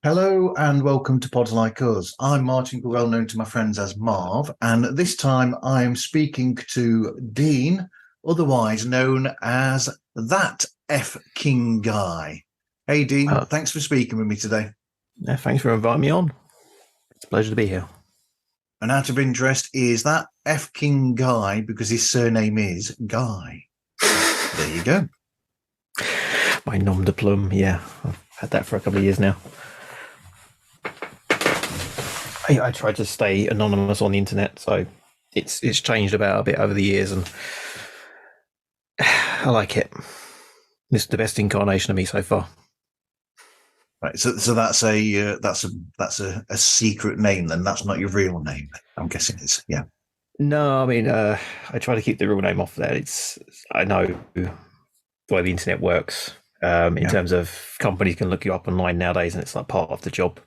Hello and welcome to Pods Like Us. I'm Martin, well known to my friends as Marv, and this time I am speaking to Dean, otherwise known as That F King Guy. Hey Dean, thanks for speaking with me today. Thanks for inviting me on. It's a pleasure to be here. And out of interest, is that F King Guy because his surname is Guy? There you go. My nom de plume, yeah. I've had that for a couple of years now. I try to stay anonymous on the internet, so it's changed about a bit over the years, and I like it. It's the best incarnation of me so far. Right, so that's a secret name then. That's not your real name. I'm guessing it's No, I mean I try to keep the real name off there. I know the way the internet works in terms of companies can look you up online nowadays, and it's like part of the job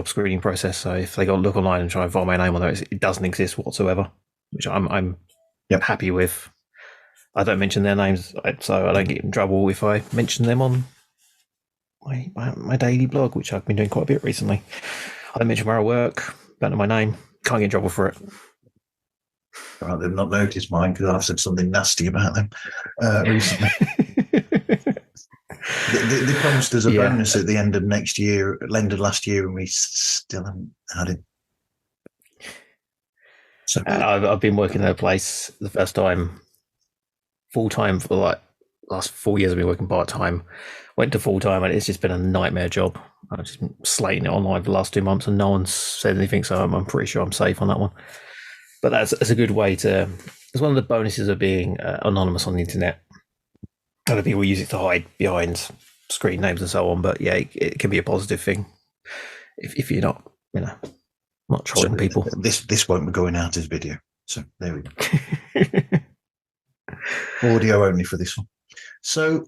screening process. So if they go look online and try and find my name on there, it doesn't exist whatsoever, which I'm happy with. I don't mention their names, so I don't get in trouble if I mention them on my daily blog, which I've been doing quite a bit recently. I don't mention where I work, don't know my name, can't get in trouble for it. Well, they've not noticed mine because I've said something nasty about them recently. They promised us a bonus at the end of last year, and we still haven't had it. So I've been working at a place the first time full time for the last 4 years. I've been working part time. Went to full time, and it's just been a nightmare job. I've just been slating it online for the last 2 months, and no one's said anything. So I'm pretty sure I'm safe on that one. But that's a good way to. It's one of the bonuses of being anonymous on the internet. Other people use it to hide behind screen names and so on, but it can be a positive thing if you're not, not trolling people. This won't be going out as video, so there we go. Audio only for this one. So,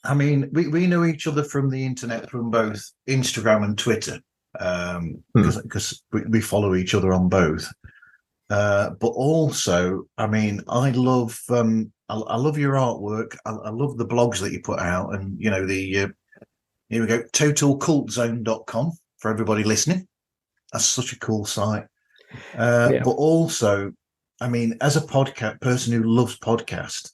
I mean, we know each other from the internet, from both Instagram and Twitter, because we follow each other on both. But also, I mean, I love your artwork. I love the blogs that you put out, and here we go, totalcultzone.com for everybody listening. That's such a cool site. But also, I mean, as a person who loves podcast,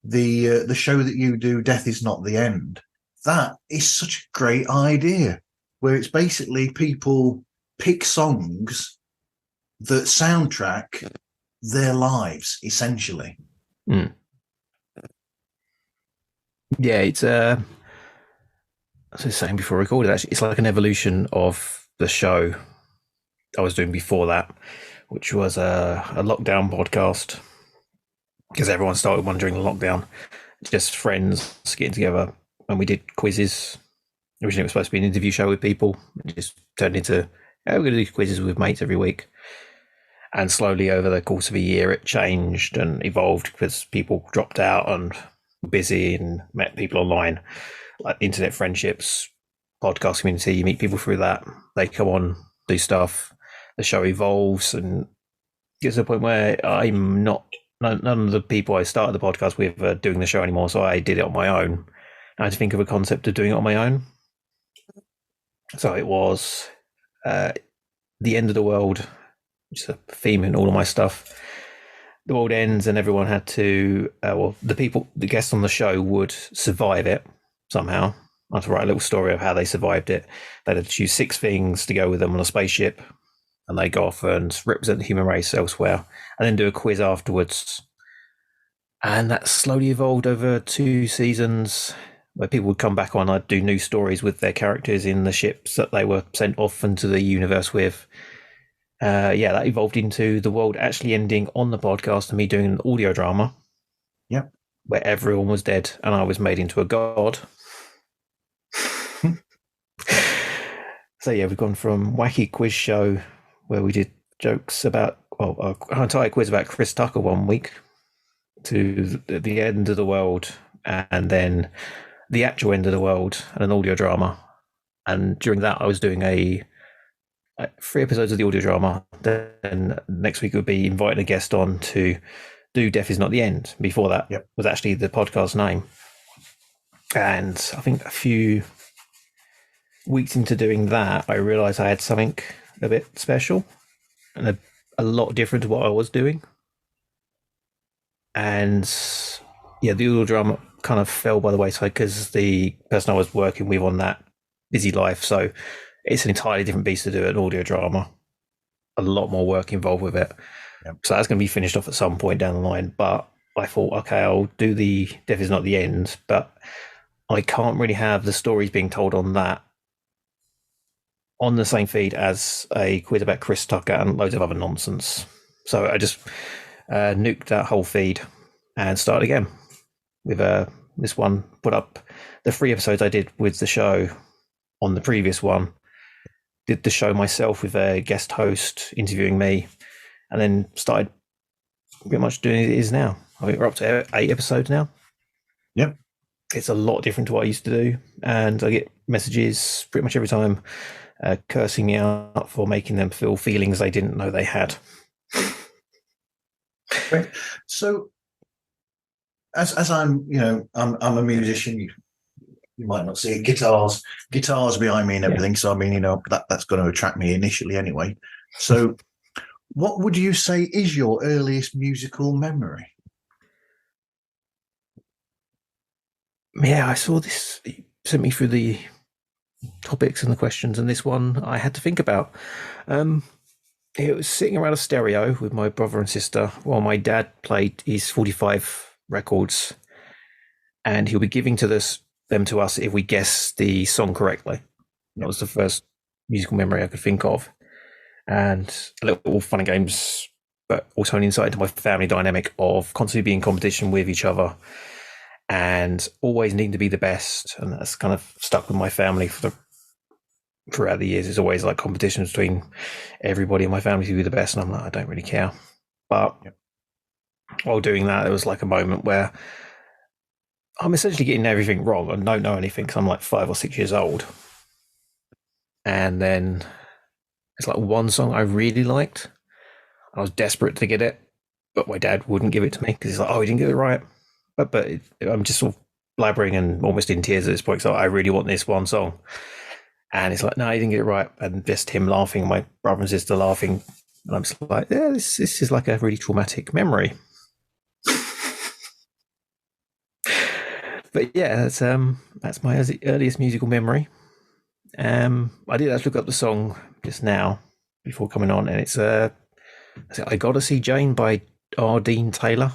the show that you do, Death Is Not the End, that is such a great idea, where it's basically people pick songs that soundtrack their lives, essentially. Yeah, it's as I was saying before I recorded, actually, it's like an evolution of the show I was doing before that, which was a lockdown podcast, because everyone started one during the lockdown. Just friends getting together, and we did quizzes. Originally, it was supposed to be an interview show with people. It just turned into we're going to do quizzes with mates every week. And slowly over the course of a year, it changed and evolved because people dropped out and were busy and met people online, like internet friendships, podcast community. You meet people through that. They come on, do stuff. The show evolves and gets to a point where I'm not. None of the people I started the podcast with are doing the show anymore, so I did it on my own. I had to think of a concept of doing it on my own. So it was the end of the world, which is a theme in all of my stuff. The world ends and everyone had to, the guests on the show would survive it somehow. I had to write a little story of how they survived it. They had to choose 6 things to go with them on a spaceship, and they go off and represent the human race elsewhere, and then do a quiz afterwards. And that slowly evolved over 2 seasons, where people would come back on. I'd do new stories with their characters in the ships that they were sent off into the universe with. That evolved into the world actually ending on the podcast and me doing an audio drama. Yep. Where everyone was dead and I was made into a god. So yeah, we've gone from wacky quiz show where we did jokes about our entire quiz about Chris Tucker one week to the end of the world, and then the actual end of the world and an audio drama. And during that, I was doing a 3 episodes of the audio drama. Then next week would be inviting a guest on to do Death Is Not the End. Before that was actually the podcast name. And I think a few weeks into doing that, I realized I had something a bit special and a lot different to what I was doing. And yeah, the audio drama kind of fell by the wayside because the person I was working with on that busy life. So it's an entirely different beast to do an audio drama. A lot more work involved with it. Yep. So that's going to be finished off at some point down the line. But I thought, okay, I'll do the Death Is Not the End, but I can't really have the stories being told on that on the same feed as a quiz about Chris Tucker and loads of other nonsense. So I just nuked that whole feed and started again with this one. Put up the 3 episodes I did with the show on the previous one. Did the show myself with a guest host interviewing me, and then started pretty much doing it is now. I think we're up to 8 episodes now. Yep. It's a lot different to what I used to do, and I get messages pretty much every time cursing me out for making them feel feelings they didn't know they had. Right. So, as I'm, I'm a musician. You might not see it. Guitars behind me and everything. So I mean, that's going to attract me initially anyway. So, what would you say is your earliest musical memory? Yeah, I saw this. You sent me through the topics and the questions, and this one I had to think about. It was sitting around a stereo with my brother and sister while my dad played his 45 records, and he'll be giving them to us if we guess the song correctly. That was the first musical memory I could think of. And a little fun and games, but also an insight into my family dynamic of constantly being in competition with each other and always needing to be the best. And that's kind of stuck with my family throughout the years. It's always like competitions between everybody in my family to be the best. And I'm like, I don't really care. But while doing that, there was like a moment where I'm essentially getting everything wrong and don't know anything because I'm like 5 or 6 years old. And then it's like one song I really liked. I was desperate to get it, but my dad wouldn't give it to me because he's like, "Oh, he didn't get it right." But I'm just sort of blabbering and almost in tears at this point. So I really want this one song, and it's like, "No, he didn't get it right." And just him laughing, my brother and sister laughing, and I'm just like, "Yeah, this is like a really traumatic memory." But yeah, that's my earliest musical memory. I did actually look up the song just now before coming on, and it's I Gotta See Jane by R. Dean Taylor.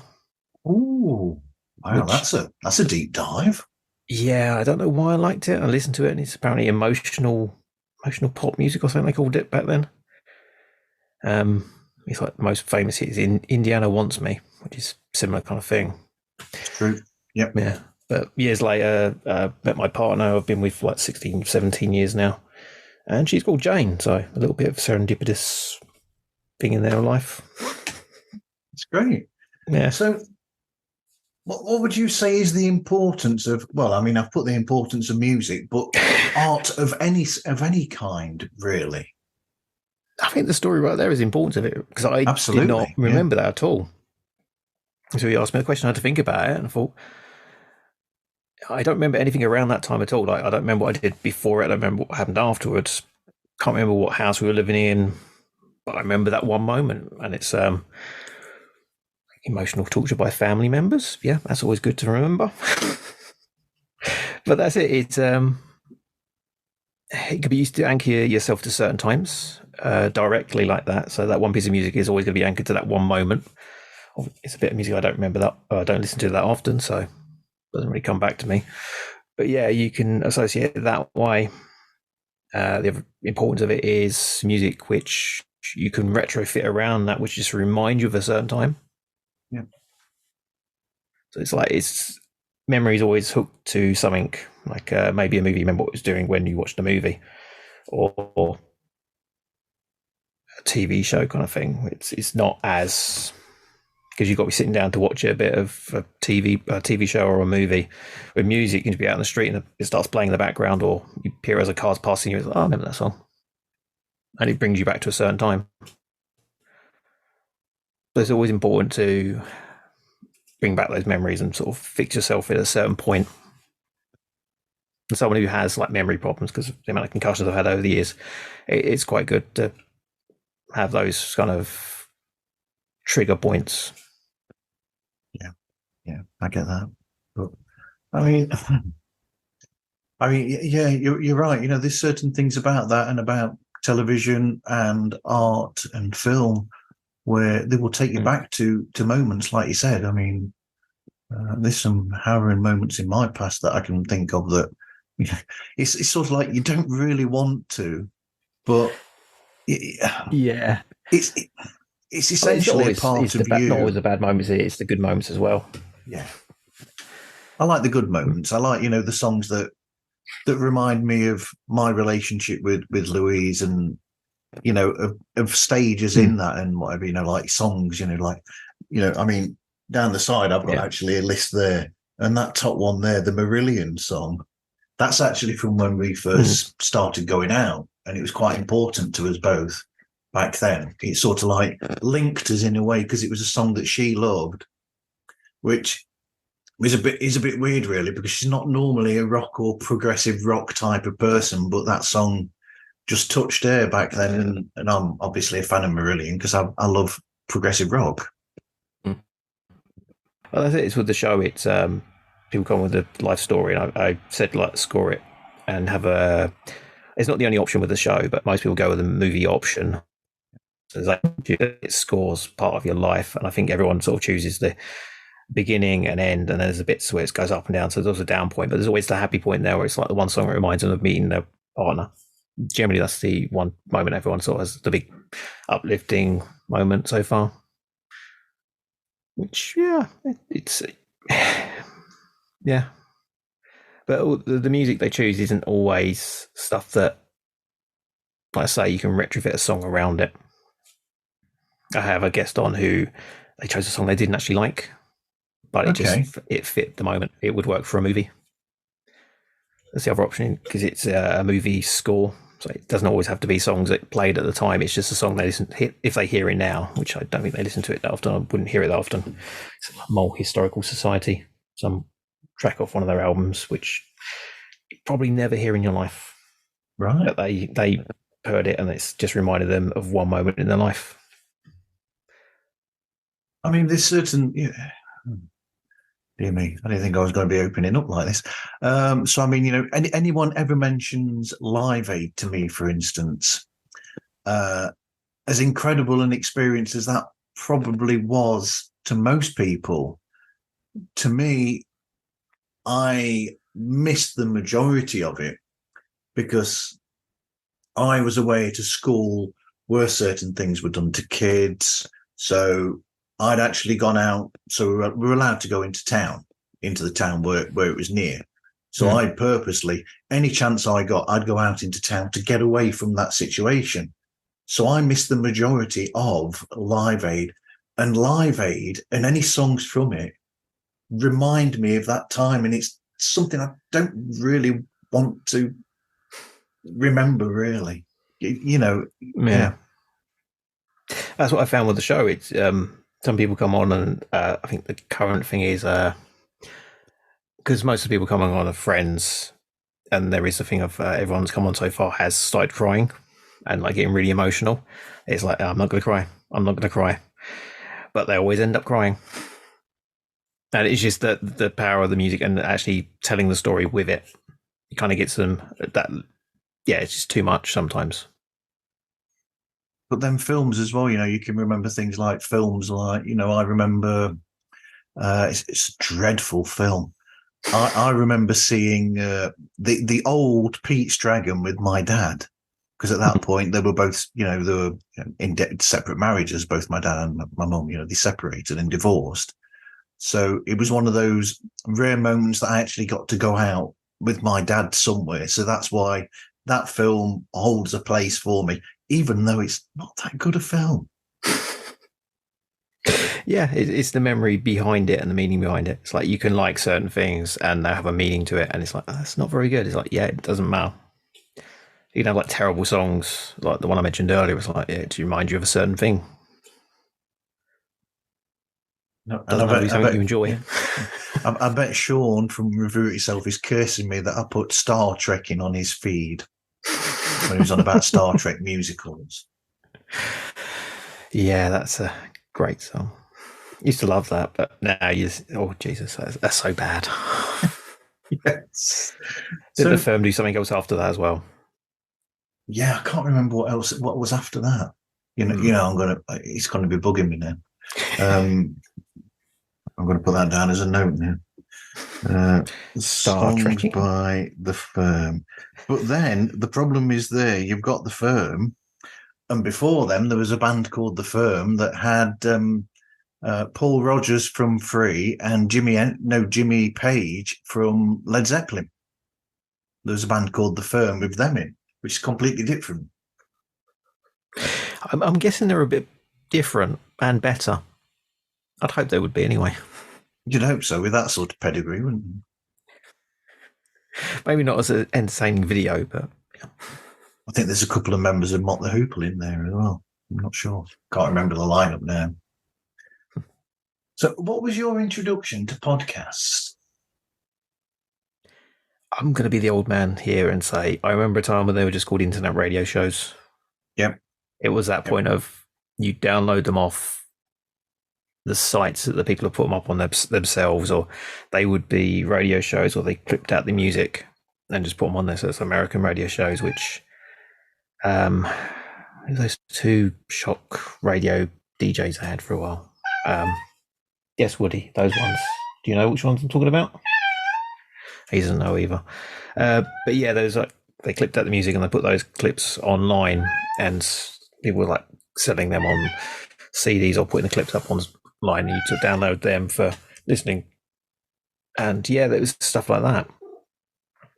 Ooh, wow, that's a deep dive. Yeah, I don't know why I liked it. I listened to it, and it's apparently emotional pop music or something they called it back then. It's like the most famous hit is in Indiana Wants Me, which is similar kind of thing. It's true. Yep. Yeah. But years later, met my partner. I've been with for like 16, 17 years now. And she's called Jane. So a little bit of serendipitous thing in their life. It's great. Yeah. So what would you say is the importance of, well, I mean, I've put the importance of music, but art of any kind, really? I think the story right there is important of it because I Absolutely, did not remember that at all. So he asked me the question, I had to think about it, and I thought, I don't remember anything around that time at all. Like, I don't remember what I did before it. I don't remember what happened afterwards. Can't remember what house we were living in, but I remember that one moment, and it's emotional torture by family members. Yeah, that's always good to remember. But that's it. It could be used to anchor yourself to certain times directly like that. So that one piece of music is always going to be anchored to that one moment. It's a bit of music I don't remember that. I don't listen to that often, so it doesn't really come back to me. But yeah, you can associate it that way. The importance of it is music which you can retrofit around that, which just remind you of a certain time. Yeah. So it's like memory is always hooked to something like maybe a movie. You remember what it was doing when you watched the movie, or a TV show kind of thing. It's not as, because you've got to be sitting down to watch a bit of a TV show or a movie. With music, you can be out in the street and it starts playing in the background, or you hear as a car's passing you. It's like, oh, I remember that song, and it brings you back to a certain time. So it's always important to bring back those memories and sort of fix yourself at a certain point. And someone who has like memory problems, because the amount of concussions I've had over the years, it's quite good to have those kind of trigger points. Yeah, I get that. But I mean, yeah, you're right. You know, there's certain things about that and about television and art and film where they will take you back to moments, like you said. I mean, there's some harrowing moments in my past that I can think of that, you know, it's sort of like you don't really want to, but Yeah, it's essentially a part of you. Not always the bad moments; it's the good moments as well. Yeah, I like the good moments. I like, you know, the songs that remind me of my relationship with Louise, and you know, of stages in that and whatever, you know, like songs, you know, like, you know, I mean, down the side I've got actually a list there, and that top one there, the Marillion song, that's actually from when we first started going out, and it was quite important to us both back then. It sort of like linked us in a way, because it was a song that she loved, which is a bit weird, really, because she's not normally a rock or progressive rock type of person, but that song just touched her back then, and I'm obviously a fan of Marillion because I love progressive rock. Well, that's it. It's with the show. It's people come with a life story, and I said like score it and have a. It's not the only option with the show, but most people go with the movie option. So it's like it scores part of your life, and I think everyone sort of chooses the beginning and end, and then there's a bits where it goes up and down. So there's a down point, but there's always the happy point there, where it's like the one song that reminds them of meeting their partner. Generally, that's the one moment everyone sort of has the big uplifting moment so far. Which, yeah, it's yeah. But the music they choose isn't always stuff that, like I say, you can retrofit a song around it. I have a guest on who they chose a song they didn't actually like, but it fit the moment. It would work for a movie. That's the other option, because it's a movie score, so it doesn't always have to be songs that played at the time. It's just a song they listen to, if they hear it now, which I don't think they listen to it that often. I wouldn't hear it that often. It's Mole Historical Society, some track off one of their albums, which you probably never hear in your life. Right. But they heard it, and it's just reminded them of one moment in their life. I mean, there's certain. Yeah. Dear me, I didn't think I was going to be opening up like this. So, I mean, you know, anyone ever mentions Live Aid to me, for instance, as incredible an experience as that probably was to most people, to me, I missed the majority of it because I was away at a school where certain things were done to kids. So I'd actually gone out. So we were allowed to go into the town where it was near. So I purposely, any chance I got, I'd go out into town to get away from that situation. So I missed the majority of Live Aid, and Live Aid and any songs from it remind me of that time. And it's something I don't really want to remember, really. You know, yeah. That's what I found with the show. It's some people come on, and I think the current thing is because most of the people coming on are friends, and there is a thing of everyone's come on so far has started crying and like getting really emotional. It's like, I'm not going to cry, but they always end up crying. And it's just the power of the music and actually telling the story with it. It kind of gets them that. Yeah, it's just too much sometimes. But then films as well, you know, you can remember things like films like, you know, I remember it's a dreadful film. I remember seeing the old Pete's Dragon with my dad, because at that point they were both, you know, they were in separate marriages, both my dad and my mum, you know, they separated and divorced. So it was one of those rare moments that I actually got to go out with my dad somewhere. So that's why that film holds a place for me, even though it's not that good a film. Yeah, it's the memory behind it and the meaning behind it. It's like you can like certain things and they have a meaning to it, and it's like, oh, that's not very good. It's like, yeah, it doesn't matter. You can have like terrible songs, like the one I mentioned earlier. It's like, yeah, to remind you of a certain thing. No, Doesn't have to be something you enjoy. Yeah. I bet Sean from Review It Yourself is cursing me that I put Star Trek in on his feed when he was on about Star Trek musicals. Yeah, that's a great song. Used to love that, but now oh Jesus, that's so bad. Yes. Did the firm do something else after that as well? Yeah, I can't remember what was after that. It's gonna be bugging me now. I'm going to put that down as a note now. Star Songs Trek by the Firm. But then the problem is you've got the Firm, and before them there was a band called the Firm that had Paul Rodgers from Free and Jimmy Page from Led Zeppelin. There was a band called the Firm with them in, which is completely different. I'm guessing they're a bit different and better. I'd hope they would be anyway. You'd hope so with that sort of pedigree, wouldn't you? Maybe not as an entertaining video, but yeah. I think there's a couple of members of Mott the Hoople in there as well. I'm not sure. Can't remember the lineup now. So what was your introduction to podcasts? I'm going to be the old man here and say I remember a time when they were just called internet radio shows. Yep. It was that point of you download them off the sites that the people have put them up on themselves, or they would be radio shows, or they clipped out the music and just put them on there. So it's American radio shows, which those two shock radio DJs I had for a while. Yes, Woody, those ones. Do you know which ones I'm talking about? He doesn't know either. But yeah, those they clipped out the music and they put those clips online, and people were like selling them on CDs or putting the clips up online, and you to download them for listening. And yeah, there was stuff like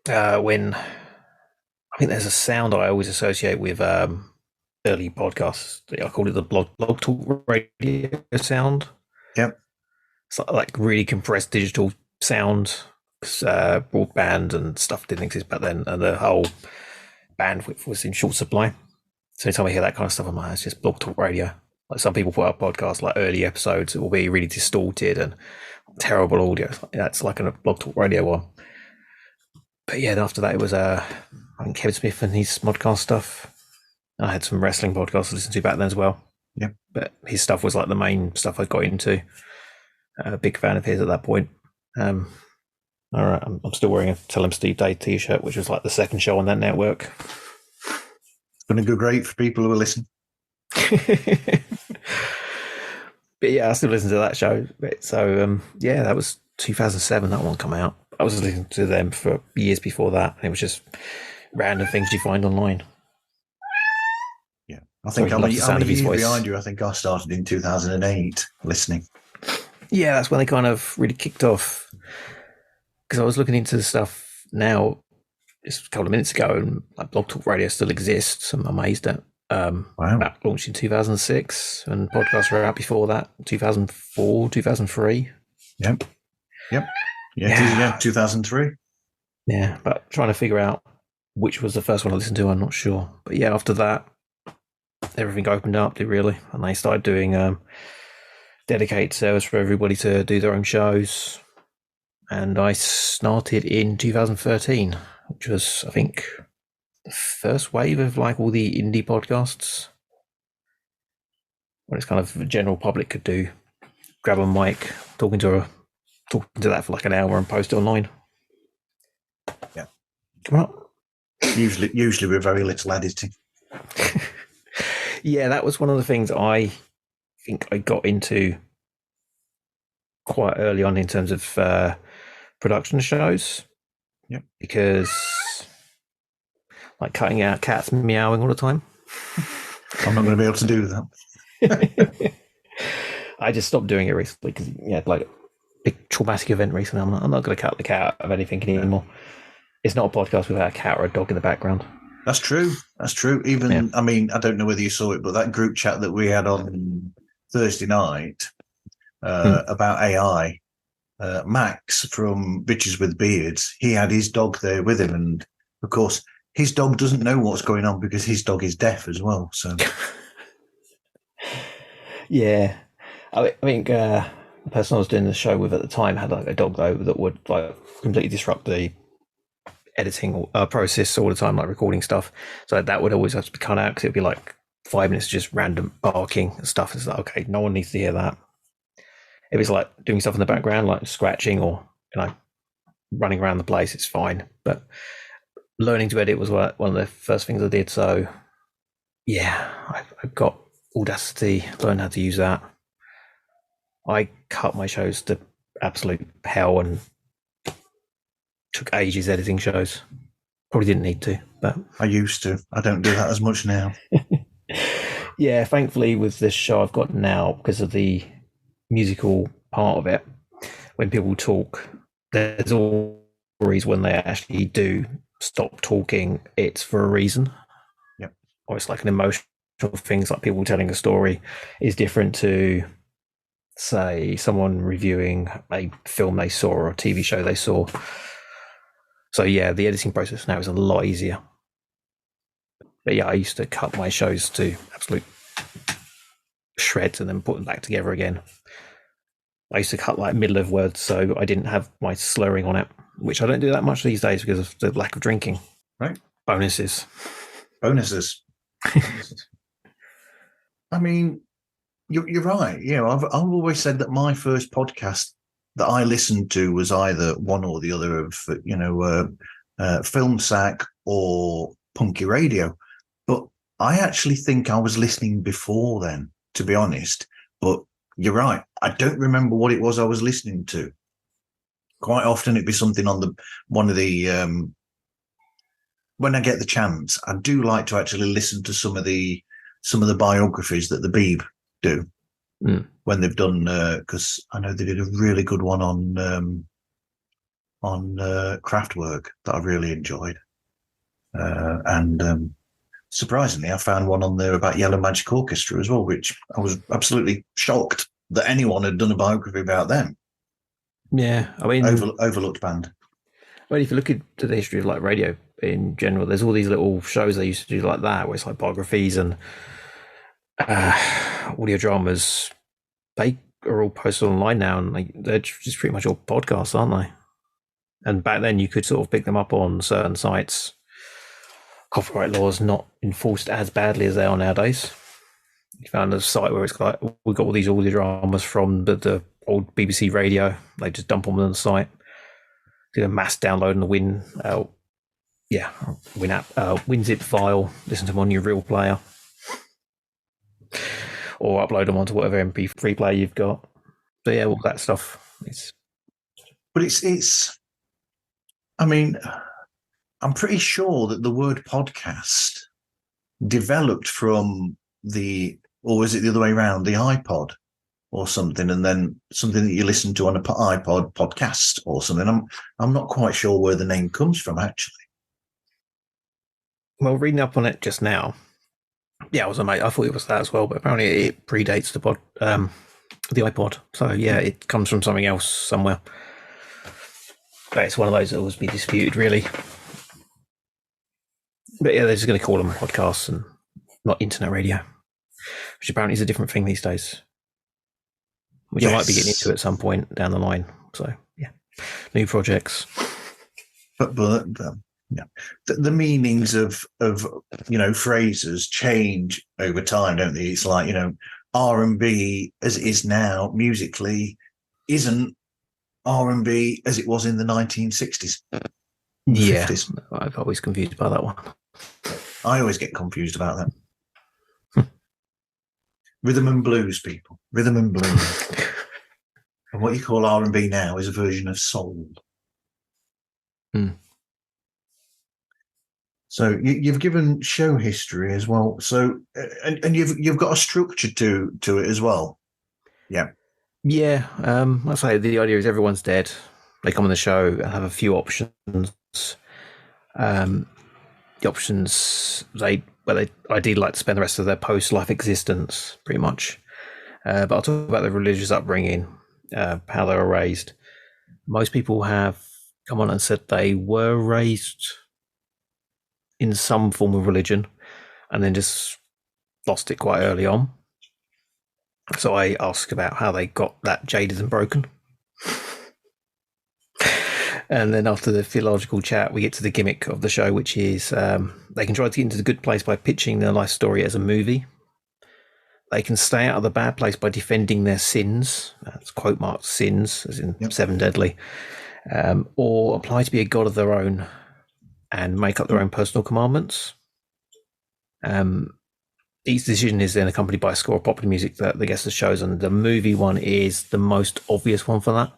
that. When I think there's a sound I always associate with early podcasts. I call it the blog talk radio sound. Yep. It's like really compressed digital sound. Broadband and stuff didn't exist back then, and the whole bandwidth was in short supply. So anytime I hear that kind of stuff, I'm like, it's just blog talk radio. Like some people put out podcasts, like early episodes, it will be really distorted and terrible audio. That's like a blog talk radio one. But yeah, after that, it was I think Kevin Smith and his modcast stuff. I had some wrestling podcasts to listen to back then as well. Yeah, but his stuff was like the main stuff I got into. A big fan of his at that point. All right, I'm still wearing a Tell 'em Steve Day t-shirt, which was like the second show on that network. It's going to go great for people who are listening. But yeah, I still listen to that show. So yeah, that was 2007. That one come out. I was listening to them for years before that. It was just random things you find online. Yeah, I think I'm a year behind you. I think I started in 2008 listening. Yeah, that's when they kind of really kicked off. Because I was looking into the stuff now, just a couple of minutes ago, and like Blog Talk Radio still exists. I'm amazed at. Wow. That launched in 2006, and podcasts were out before that, 2004, 2003. Yep. Yeah, 2003. Yeah, but trying to figure out which was the first one I listened to, I'm not sure. But yeah, after that, everything opened up, really, and they started doing dedicated service for everybody to do their own shows. And I started in 2013, which was, I think, the first wave of like all the indie podcasts, when it's kind of the general public could do, grab a mic, talking to that for like an hour and post it online. Yeah, come on. Usually with very little editing. Yeah, that was one of the things I think I got into quite early on in terms of production shows. Yeah, because like cutting out cats meowing all the time. I'm not going to be able to do that. I just stopped doing it recently because like a big traumatic event recently. I'm not going to cut the cat out of anything anymore. It's not a podcast without a cat or a dog in the background. That's true. That's true. Even, I mean, I don't know whether you saw it, but that group chat that we had on Thursday night about AI, Max from Bitches with Beards, he had his dog there with him. And of course, his dog doesn't know what's going on because his dog is deaf as well. So, Yeah. I think the person I was doing the show with at the time had like a dog though that would like completely disrupt the editing process all the time, like recording stuff. So that would always have to be cut out because it would be like 5 minutes of just random barking and stuff. It's like, okay, no one needs to hear that. If it's like doing stuff in the background, like scratching or running around the place, it's fine. But learning to edit was one of the first things I did. So yeah, I got Audacity, learned how to use that. I cut my shows to absolute hell and took ages editing shows. Probably didn't need to, but I used to. I don't do that as much now. yeah, thankfully with this show I've got now, because of the musical part of it, when people talk, there's always when they actually do stop talking, it's for a reason. Yep. Or it's like an emotional thing. It's like people telling a story is different to, say, someone reviewing a film they saw or a TV show they saw. So yeah, the editing process now is a lot easier. But yeah, I used to cut my shows to absolute shreds and then put them back together again. I used to cut like middle of words so I didn't have my slurring on it, which I don't do that much these days because of the lack of drinking. Right. Bonuses. I mean, you're right. You know, I've always said that my first podcast that I listened to was either one or the other of, Film Sack or Punky Radio. But I actually think I was listening before then, to be honest. But you're right. I don't remember what it was I was listening to. Quite often it'd be something on one of the when I get the chance, I do like to actually listen to some of the biographies that the Beeb do when they've done, because I know they did a really good one on Kraftwerk that I really enjoyed, and surprisingly, I found one on there about Yellow Magic Orchestra as well, which I was absolutely shocked that anyone had done a biography about them. Yeah, I mean, overlooked band. Well, if you look at the history of like radio in general, there's all these little shows they used to do like that, where it's like biographies and audio dramas. They are all posted online now, and they're just pretty much all podcasts, aren't they? And back then, you could sort of pick them up on certain sites. Copyright laws not enforced as badly as they are nowadays. You found a site where it's like, we've got all these audio dramas from the old BBC radio. They just dump them on the site. Do a mass download in the Win app, WinZip file. Listen to them on your real player, or upload them onto whatever MP3 player you've got. So yeah, all that stuff. But it's. I mean, I'm pretty sure that the word podcast developed from or was it the other way around, the iPod or something, and then something that you listen to on an iPod podcast or something. I'm not quite sure where the name comes from, actually. Well, reading up on it just now, yeah, I was amazed. I thought it was that as well, but apparently it predates the iPod. So yeah, it comes from something else somewhere. But it's one of those that will always be disputed, really. But yeah, they're just going to call them podcasts and not internet radio, which apparently is a different thing these days, which I might be getting into at some point down the line. So yeah, new projects. But yeah, the meanings of phrases change over time, don't they? It's like, R&B as it is now musically isn't R&B as it was in the 1960s. Yeah, 50s. I've always confused by that one. I always get confused about that. Rhythm and blues, people. Rhythm and blues. And what you call R&B now is a version of soul. So you've given show history as well. So and you've got a structure to it as well. Yeah. Yeah. I say the idea is everyone's dead. They come on the show and have a few options. the options they ideally like to spend the rest of their post-life existence, pretty much. But I'll talk about the religious upbringing, how they were raised. Most people have come on and said they were raised in some form of religion and then just lost it quite early on. So I ask about how they got that jaded and broken. And then after the theological chat, we get to the gimmick of the show, which is they can try to get into the good place by pitching their life story as a movie. They can stay out of the bad place by defending their sins. That's quote marked sins, as in seven deadly. Or apply to be a god of their own and make up their own personal commandments. Each decision is then accompanied by a score of popular music that the guest has chosen. The movie one is the most obvious one for that.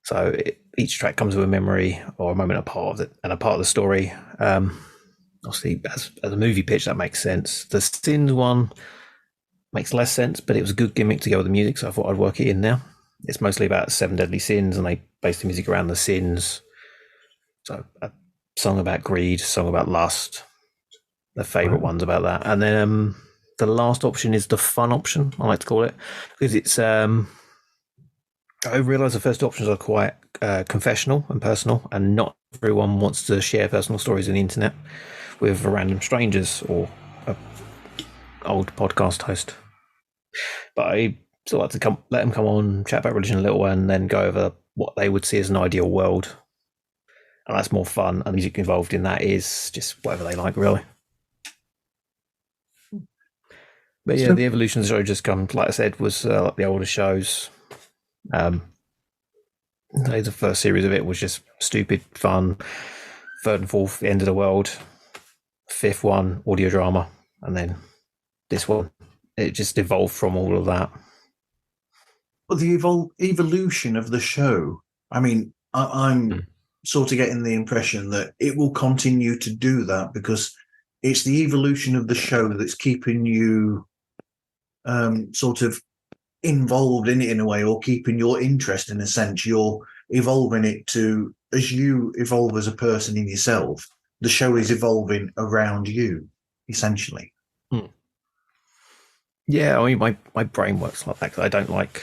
So each track comes with a memory or a moment, a part of it, and a part of the story. Obviously, as a movie pitch, that makes sense. The Sins one makes less sense, but it was a good gimmick to go with the music, so I thought I'd work it in there. It's mostly about seven deadly sins, and they base the music around the sins. So a song about greed, song about lust, the favourite ones about that. And then the last option is the fun option, I like to call it, because it's I realise the first options are quite confessional and personal, and not everyone wants to share personal stories on the internet with random strangers or an old podcast host. But I still like to let them come on, chat about religion a little, and then go over what they would see as an ideal world. And that's more fun, and the music involved in that is just whatever they like, really. But yeah, the evolution of the show just comes, like I said, was like the older shows. The first series of it was just stupid fun. Third and fourth, the end of the world. Fifth one, audio drama, and then this one. It just evolved from all of that. But the evolution of the show, I mean, I'm sort of getting the impression that it will continue to do that because it's the evolution of the show that's keeping you sort of involved in it in a way, or keeping your interest in a sense. You're evolving it to, as you evolve as a person in yourself, the show is evolving around you, essentially. Yeah, I mean, my brain works like that. I don't like.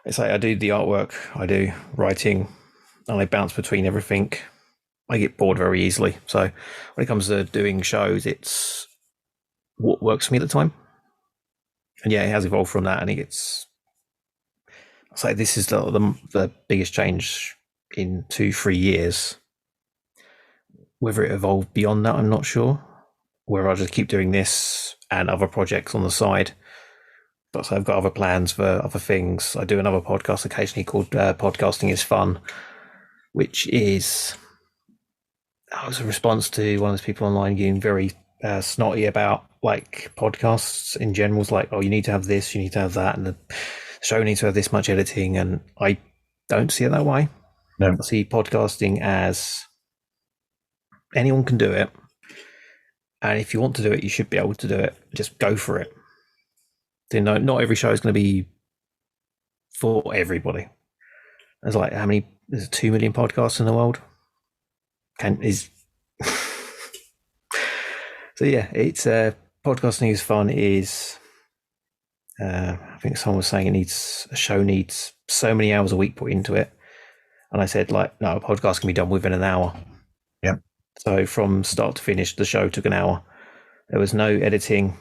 It's like I do the artwork, I do writing, and I bounce between everything. I get bored very easily. So when it comes to doing shows, it's what works for me at the time. And yeah, it has evolved from that, and it's. I'll say this is the biggest change in 2-3 years. Whether it evolved beyond that, I'm not sure. Whether I'll just keep doing this and other projects on the side. But so I've got other plans for other things. I do another podcast occasionally called Podcasting is Fun, which is a response to one of those people online getting very snotty about like podcasts in general. It's like, oh, you need to have this, you need to have that, and the show needs to have this much editing. And I don't see it that way. No. I see podcasting as anyone can do it. And if you want to do it, you should be able to do it. Just go for it. You know, not every show is going to be for everybody. There's like there's 2 million podcasts in the world. So yeah, it's podcasting is fun. Is I think someone was saying a show needs so many hours a week put into it, and I said like, no, a podcast can be done within an hour. Yeah. So from start to finish, the show took an hour. There was no editing,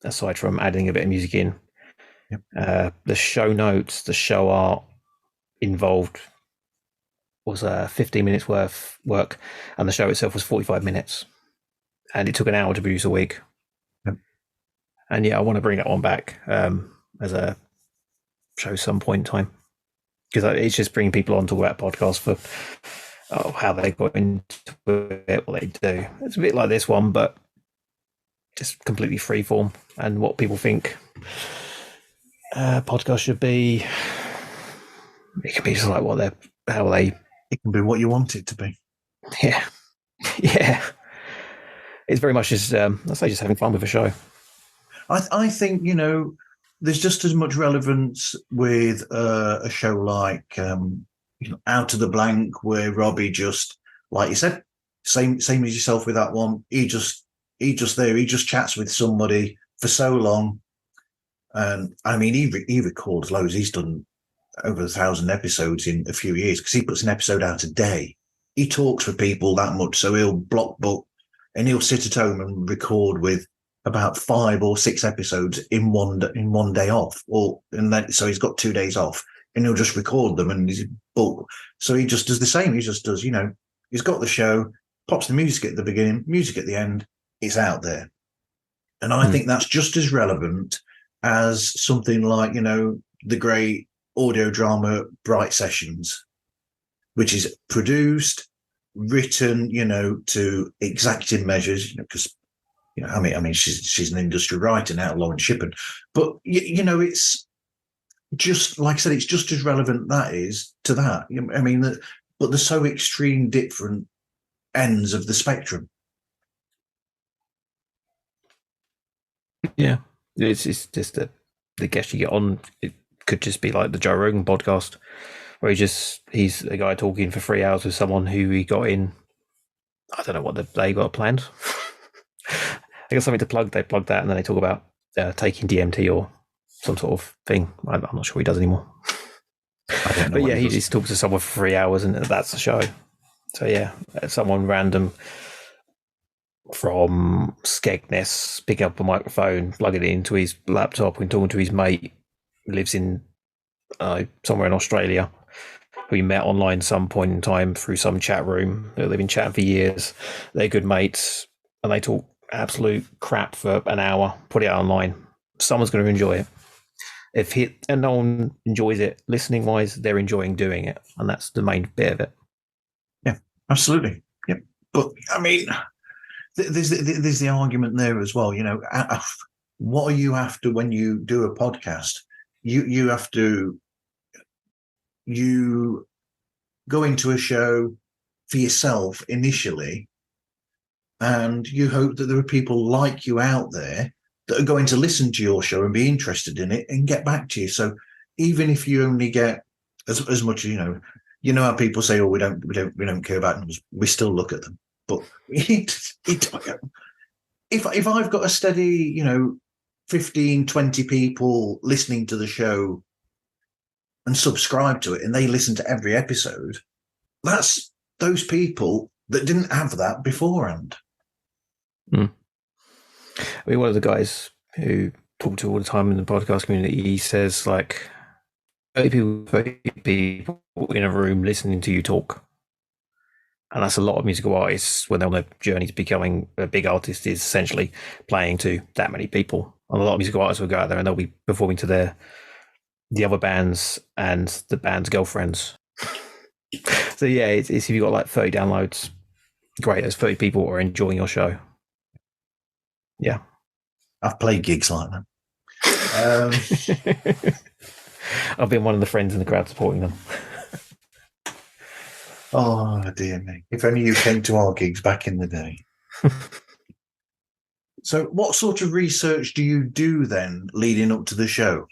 aside from adding a bit of music in. Yep. The show notes, the show art involved was 15 minutes worth work, and the show itself was 45 minutes. And it took an hour to produce a week. Yep. And yeah, I want to bring that one back as a show some point in time. Because it's just bringing people on to talk about podcasts for how they got into it, what they do. It's a bit like this one, but just completely freeform, and what people think podcast should be. It can be just like it can be what you want it to be. Yeah. It's very much just let's say just having fun with a show. I think, there's just as much relevance with a show like Out of the Blank, where Robbie just, like you said, Same as yourself with that one. He just chats with somebody for so long. And I mean, he records loads. He's done over 1,000 episodes in a few years because he puts an episode out a day. He talks for people that much, so he'll block book and he'll sit at home and record with about 5 or 6 episodes in one day off, so he's got 2 days off, and he'll just record them and he's book. So he just does the same. He just does, he's got the show, pops the music at the beginning, music at the end. It's out there, and I think that's just as relevant as something like the great audio drama Bright Sessions, which is produced, written, to exacting measures, because I mean, she's an industry writer now, Lauren Shippen, but it's just like I said, it's just as relevant that is to that. I mean, but they're so extreme different ends of the spectrum. Yeah, it's just the guest you get on. It could just be like the Joe Rogan podcast, where he's a guy talking for 3 hours with someone who he got in. I don't know what they got planned. They got something to plug. They plug that, and then they talk about taking DMT or some sort of thing. I'm not sure what he does anymore. But yeah, he just talks to someone for 3 hours, and that's the show. So yeah, someone random from Skegness pick up a microphone, plug it into his laptop, and talking to his mate who lives in somewhere in Australia, who he met online some point in time through some chat room. They've been chatting for years. They're good mates, and they talk absolute crap for an hour. Put it out online. Someone's going to enjoy it. And no one enjoys it listening wise, they're enjoying doing it, and that's the main bit of it. Yeah, absolutely. Yep. But I mean, there's the argument there as well. What are you after when you do a podcast? You have to go into a show for yourself initially, and you hope that there are people like you out there that are going to listen to your show and be interested in it and get back to you. So even if you only get as much, how people say, "Oh, we don't care about numbers," we still look at them. But if I've got a steady, 15, 20 people listening to the show and subscribe to it, and they listen to every episode, that's those people that didn't have that beforehand. I mean, one of the guys who talk to all the time in the podcast community, he says like 30 people in a room listening to you talk. And that's a lot of musical artists when they're on a journey to becoming a big artist, is essentially playing to that many people. And a lot of musical artists will go out there and they'll be performing to the other bands and the band's girlfriends. So yeah, it's if you've got like 30 downloads, great, there's 30 people who are enjoying your show. Yeah. I've played gigs like that. I've been one of the friends in the crowd supporting them. Oh, dear me. If only you came to our gigs back in the day. So what sort of research do you do then leading up to the show?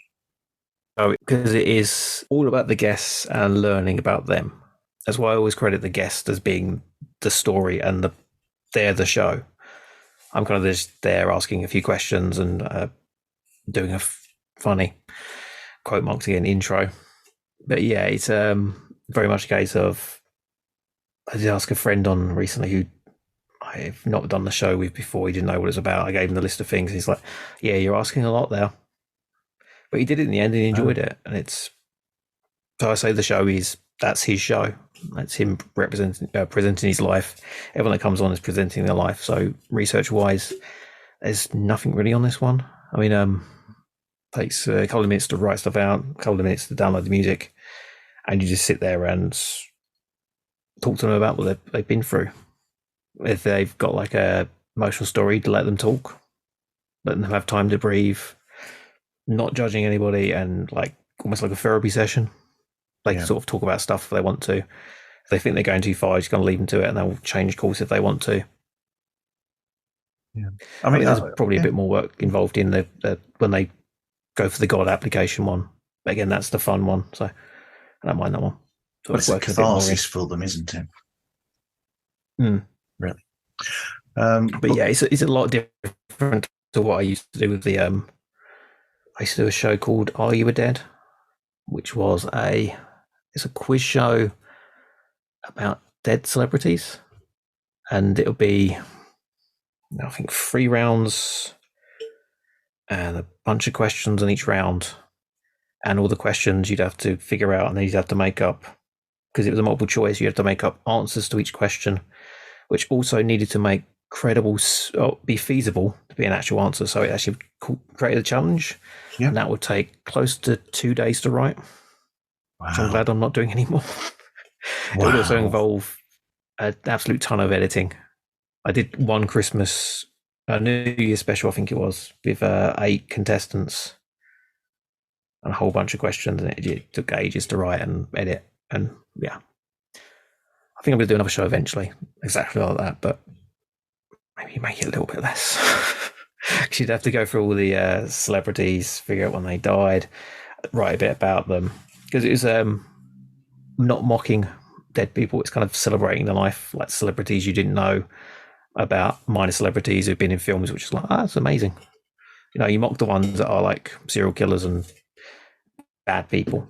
Oh, because it is all about the guests and learning about them. That's why I always credit the guest as being the story and they're the show. I'm kind of just there asking a few questions and doing a funny, quote marks again, intro. But yeah, it's very much a case of, I did ask a friend on recently who I've not done the show with before. He didn't know what it was about. I gave him the list of things. He's like, yeah, you're asking a lot there. But he did it in the end and he enjoyed it. And so I say the show that's his show. That's him presenting his life. Everyone that comes on is presenting their life. So research wise, there's nothing really on this one. I mean, takes a couple of minutes to write stuff out, a couple of minutes to download the music, and you just sit there and talk to them about what they've been through. If they've got like a emotional story, to let them talk, let them have time to breathe, not judging anybody, and like almost like a therapy session. They can sort of talk about stuff if they want to. If they think they're going too far, just going to leave them to it, and they'll change course if they want to. Yeah, I mean, there's probably a bit more work involved in the when they go for the God application one. But again, that's the fun one, so I don't mind that one. So it's a catharsis for them, isn't it? Mm. But yeah, it's a lot different to what I used to do with the. I used to do a show called Are You a Dead, which was it's a quiz show about dead celebrities, and it'll be, I think, 3 rounds and a bunch of questions in each round, and all the questions you'd have to figure out, and then you'd have to make up, because it was a multiple choice. You had to make up answers to each question, which also needed to make credible, be feasible to be an actual answer. So it actually created a challenge, and that would take close to 2 days to write. Wow. Which I'm glad I'm not doing anymore. It would also involve an absolute ton of editing. I did one Christmas, New Year special, I think it was, with 8 contestants and a whole bunch of questions, and it took ages to write and edit. And yeah, I think I'm going to do another show eventually, exactly like that, but maybe make it a little bit less. Because you'd have to go through all the celebrities, figure out when they died, write a bit about them. Because it was not mocking dead people, it's kind of celebrating the life, like celebrities you didn't know about, minor celebrities who've been in films, which is like, that's amazing. You mock the ones that are like serial killers and bad people.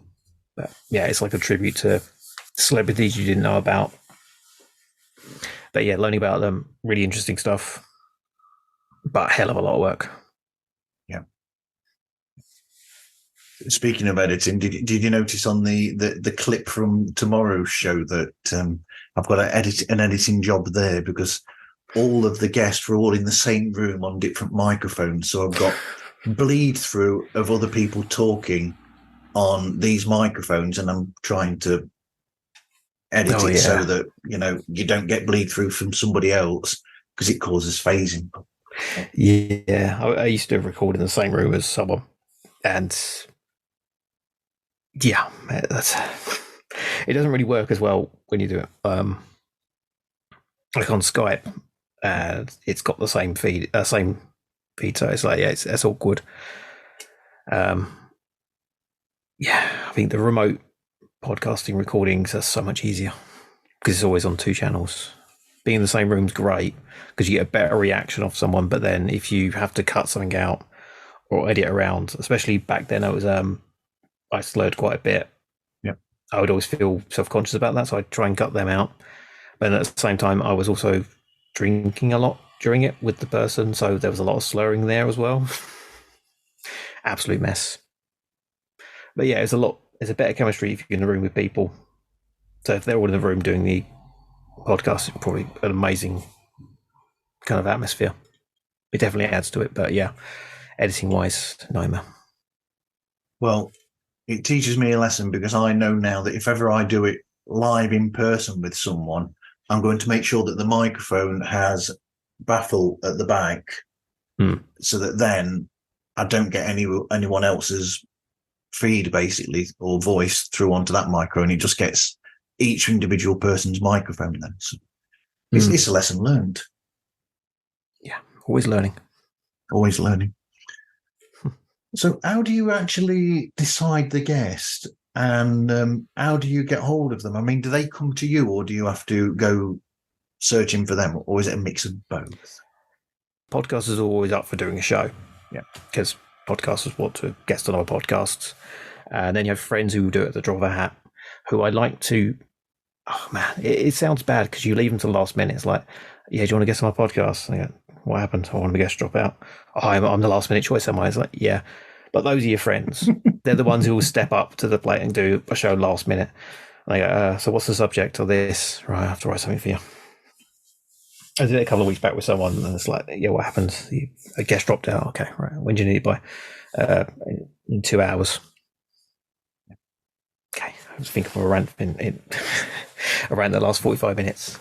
But yeah, it's like a tribute to celebrities you didn't know about. But yeah, learning about them, really interesting stuff, but a hell of a lot of work. Yeah. Speaking of editing, did you notice on the clip from tomorrow's show that I've got an editing job there, because all of the guests were all in the same room on different microphones. So I've got bleed through of other people talking on these microphones, and I'm trying to edit it so that, you don't get bleed through from somebody else, because it causes phasing. Yeah, I used to record in the same room as someone, and yeah, it doesn't really work as well when you do it like on Skype. It's got the same feed, so it's like, yeah, it's awkward. Yeah, I think the remote podcasting recordings are so much easier because it's always on 2 channels. Being in the same room's great because you get a better reaction off someone, but then if you have to cut something out or edit around, especially back then, I slurred quite a bit. Yeah, I would always feel self-conscious about that, so I'd try and cut them out. But at the same time, I was also drinking a lot during it with the person, so there was a lot of slurring there as well. Absolute mess. But yeah, it's a better chemistry if you're in the room with people. So if they're all in the room doing the podcast, it's probably an amazing kind of atmosphere. It definitely adds to it, but yeah, editing wise, nightmare. Well, it teaches me a lesson, because I know now that if ever I do it live in person with someone, I'm going to make sure that the microphone has baffle at the back, so that then I don't get anyone else's feed, basically, or voice through onto that microphone. It just gets each individual person's microphone then. So it's a lesson learned. Yeah, always learning. Always learning. So how do you actually decide the guest, and how do you get hold of them? I mean, do they come to you, or do you have to go searching for them, or is it a mix of both? Podcasters are always up for doing a show. Yeah, because podcasters want to guest on our podcasts. And then you have friends who do it at the drop of a hat, who I like to. Oh man, it sounds bad because you leave them to the last minute. It's like, yeah, do you want to guest on my podcast? And I go, what happened? I want to guest drop out. Oh, I'm the last minute choice, am I? It's like, yeah, but those are your friends. They're the ones who will step up to the plate and do a show last minute. And I go, so what's the subject of this? Right, I have to write something for you. I did it a couple of weeks back with someone, and it's like, yeah, what happened? A guest dropped out. Okay, right. When do you need it by? In 2 hours. Okay, I was thinking of a rant around the last 45 minutes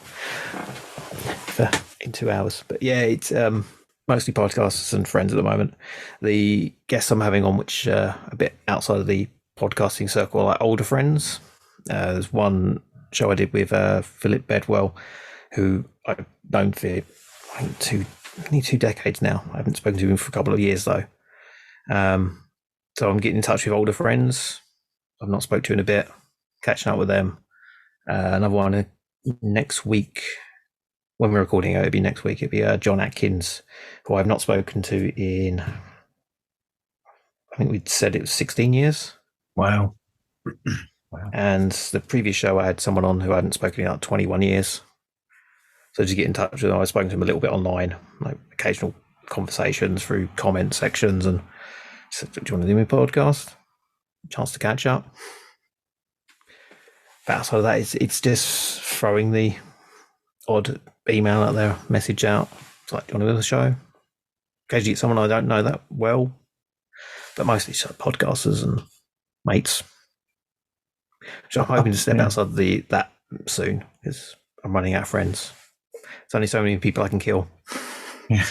in 2 hours. But yeah, it's mostly podcasters and friends at the moment. The guests I'm having on, which are a bit outside of the podcasting circle, are like older friends. There's one show I did with Philip Bedwell, who I've known for, I think, nearly 2 decades now. I haven't spoken to him for a couple of years though. So I'm getting in touch with older friends I've not spoke to in a bit, catching up with them. Another one next week when we're recording it, it'll be next week. It'll be John Atkins, who I've not spoken to in, I think we'd said it was 16 years. Wow. Wow. And the previous show, I had someone on who I hadn't spoken in like 21 years. So just get in touch with him. I've spoken to him a little bit online, like occasional conversations through comment sections, and said, do you want to do my podcast? Chance to catch up. But outside of that, it's just throwing the odd email out there, message out. It's like, do you want to do the show? Occasionally get someone I don't know that well, but mostly just podcasters and mates. So I'm hoping to step outside that soon, because I'm running out of friends. There's only so many people I can kill. Yeah.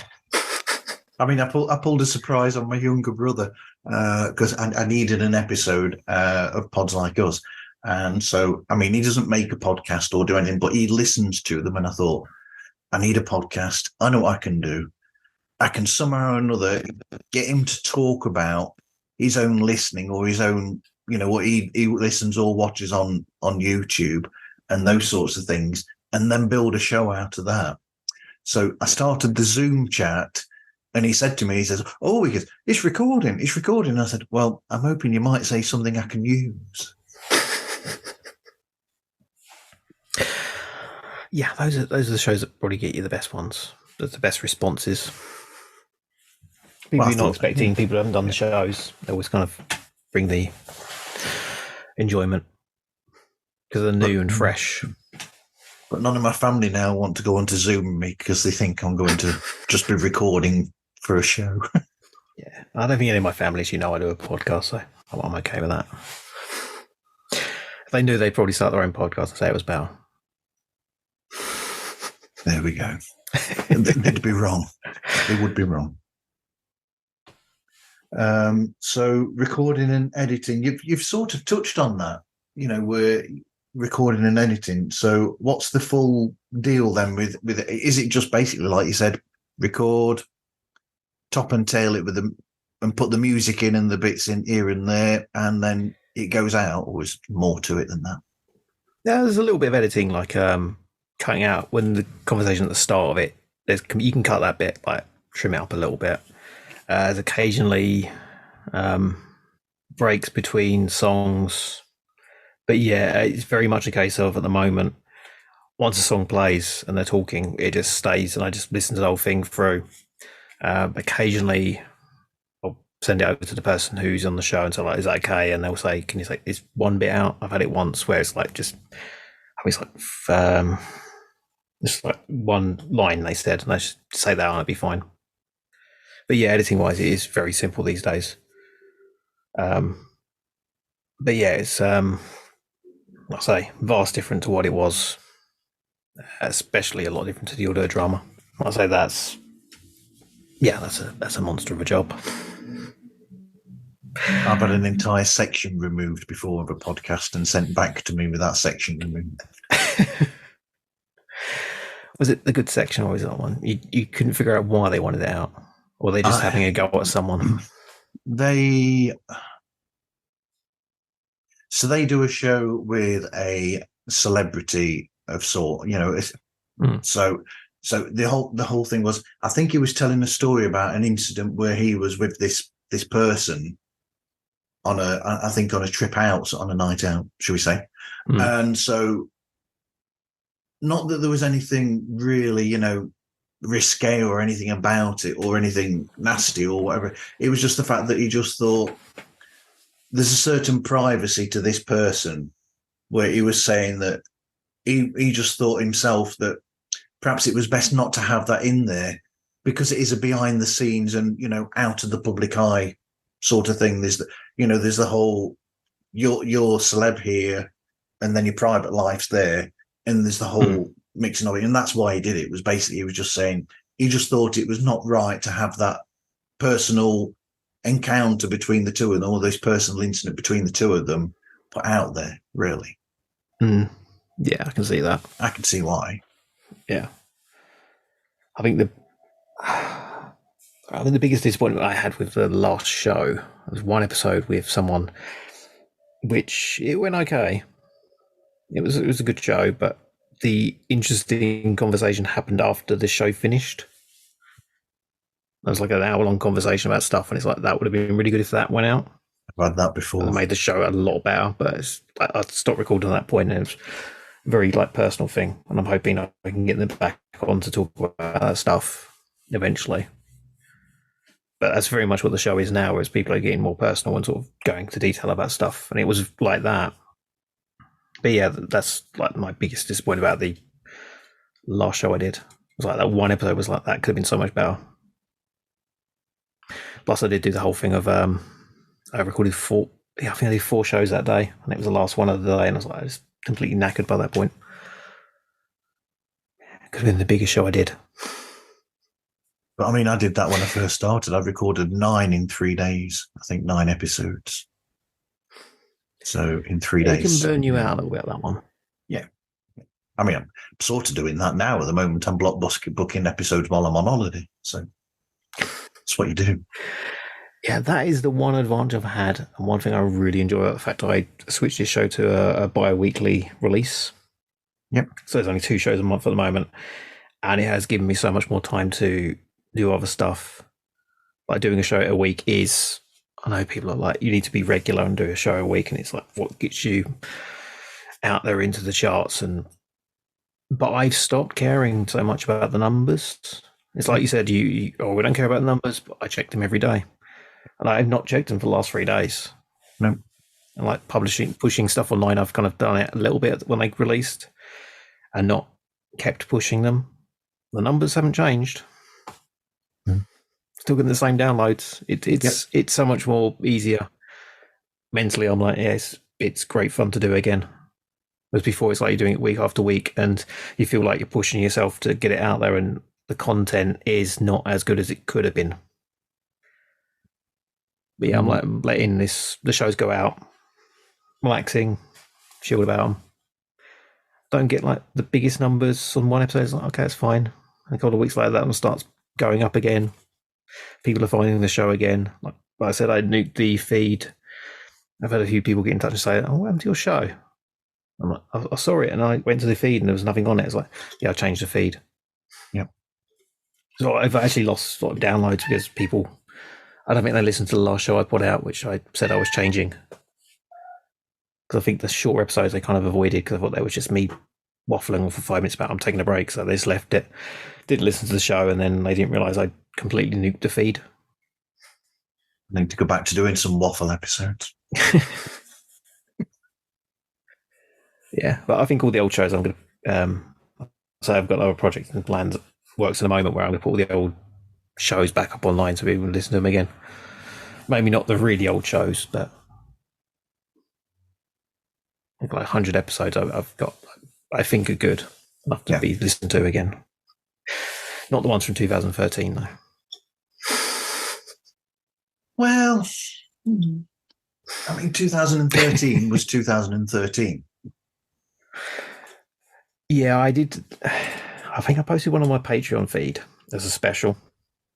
I mean, I pulled a surprise on my younger brother because I needed an episode of Pods Like Us. And so, I mean, he doesn't make a podcast or do anything, but he listens to them. And I thought, I need a podcast. I know what I can do. I can somehow or another get him to talk about his own listening or his own, what he listens or watches on YouTube and those sorts of things, and then build a show out of that. So I started the Zoom chat, and he said to me, he says, "Oh, it's recording. It's recording." I said, "Well, I'm hoping you might say something I can use." Yeah, those are the shows that probably get you the best ones. The best responses. People you're not expecting, people who haven't done the shows, they always kind of bring the enjoyment because they're new and fresh. But none of my family now want to go onto Zoom with me because they think I'm going to just be recording for a show. Yeah, I don't think any of my family actually know I do a podcast, so I'm okay with that. If they knew, they'd probably start their own podcast and say it was Bell. There we go. They'd be wrong. They would be wrong. So recording and editing, you've sort of touched on that. We're recording and editing. So what's the full deal then with it? Is it just basically, like you said, record, top and tail it with them, and put the music in and the bits in here and there, and then it goes out, or is more to it than that? Yeah, there's a little bit of editing, like cutting out when the conversation at the start of it. You can cut that bit, like trim it up a little bit. There's occasionally breaks between songs, but yeah, it's very much a case of, at the moment, once a song plays and they're talking, it just stays, and I just listen to the whole thing through. Occasionally, I'll send it over to the person who's on the show and say, like, "Is that okay?" And they'll say, "Can you take this one bit out?" I've had it once where it's like just one line they said, and I just say that and it'd be fine. But yeah, editing wise, it is very simple these days. But yeah, it's like I say, vast different to what it was, especially a lot different to the audio drama. I say that's a monster of a job. I've had an entire section removed before of a podcast and sent back to me with that section removed. Was it the good section, or was it that one? You couldn't figure out why they wanted it out, or they just having a go at someone? They do a show with a celebrity of sort, So the whole thing was, I think he was telling a story about an incident where he was with this person on a trip out, on a night out, shall we say. And so, not that there was anything really, risque or anything about it or anything nasty or whatever. It was just the fact that he just thought there's a certain privacy to this person, where he was saying that he just thought himself that perhaps it was best not to have that in there, because it is a behind the scenes and, out of the public eye sort of thing. There's the whole, you're celeb here, and then your private life's there, and there's the whole mixing of it. And that's why he did it. Was basically, he was just saying, he just thought it was not right to have that personal encounter between the two of them, or this personal incident between the two of them, put out there, really. Yeah, I can see that. I can see why. Yeah. I think the biggest disappointment I had with the last show was one episode with someone, which it went okay. It was a good show, but the interesting conversation happened after the show finished. It was like an hour-long conversation about stuff, and it's like that would have been really good if that went out. I've had that It before. made the show a lot better, but I stopped recording at that point, and it was a very like personal thing. And I'm hoping I can get them back on to talk about that stuff eventually. But that's very much what the show is now, whereas people are getting more personal and sort of going to detail about stuff. And it was like that. But yeah, that's like my biggest disappointment about the last show I did. It was like that one episode was like that. Could have been so much better. Plus, I did do the whole thing of I recorded four. Yeah, I think I did 4 shows that day, and it was the last one of the day, and I was completely knackered by that point. Could have been the biggest show I did. But I mean, I did that when I first started. I recorded 9 in 3 days. I think 9 episodes. So in 3 days. It can burn you out a little bit, that one. Yeah. I mean, I'm sort of doing that now. At the moment, I'm booking episodes while I'm on holiday. So that's what you do. Yeah, that is the one advantage I've had, and one thing I really enjoy about the fact I switched this show to a bi-weekly release. Yep. So there's only 2 shows a month at the moment, and it has given me so much more time to do other stuff. Like doing a show a week is, I know people are like, you need to be regular and do a show a week, and it's like what gets you out there into the charts. But I've stopped caring so much about the numbers. It's like you said, we don't care about the numbers, but I check them every day. And I've not checked them for the last 3 days. No. And like pushing stuff online, I've kind of done it a little bit when they released and not kept pushing them. The numbers haven't changed. Still getting the same downloads. It's so much more easier. Mentally, I'm like, yes, it's great fun to do again. Whereas before, it's like you're doing it week after week, and you feel like you're pushing yourself to get it out there, and the content is not as good as it could have been. But yeah, I'm like letting the shows go out, relaxing, chilled about them. Don't get like the biggest numbers on one episode. It's like, okay, it's fine. And a couple of weeks later, that one starts going up again. People are finding the show again. Like I said, I nuked the feed. I've had a few people get in touch and say, "Oh, what happened to your show?" I'm like, I saw it, and I went to the feed, and there was nothing on it. It's like, yeah, I changed the feed. Yep. So I've actually lost sort of downloads because people, I don't think they listened to the last show I put out, which I said I was changing. Because I think the shorter episodes they kind of avoided because I thought they was just me waffling for 5 minutes about I'm taking a break. So they just left it, didn't listen to the show, and then they didn't realise I completely nuked the feed. I need to go back to doing some waffle episodes. Yeah, but I think all the old shows I'm going to so I've got other projects and plans works at the moment where I'm going to put all the old shows back up online so people can listen to them again. Maybe not the really old shows, but like 100 episodes I've got, I think are good enough to be listened to again. Not the ones from 2013 though. Well, I mean, 2013 was 2013. Yeah, I did. I think I posted one on my Patreon feed as a special.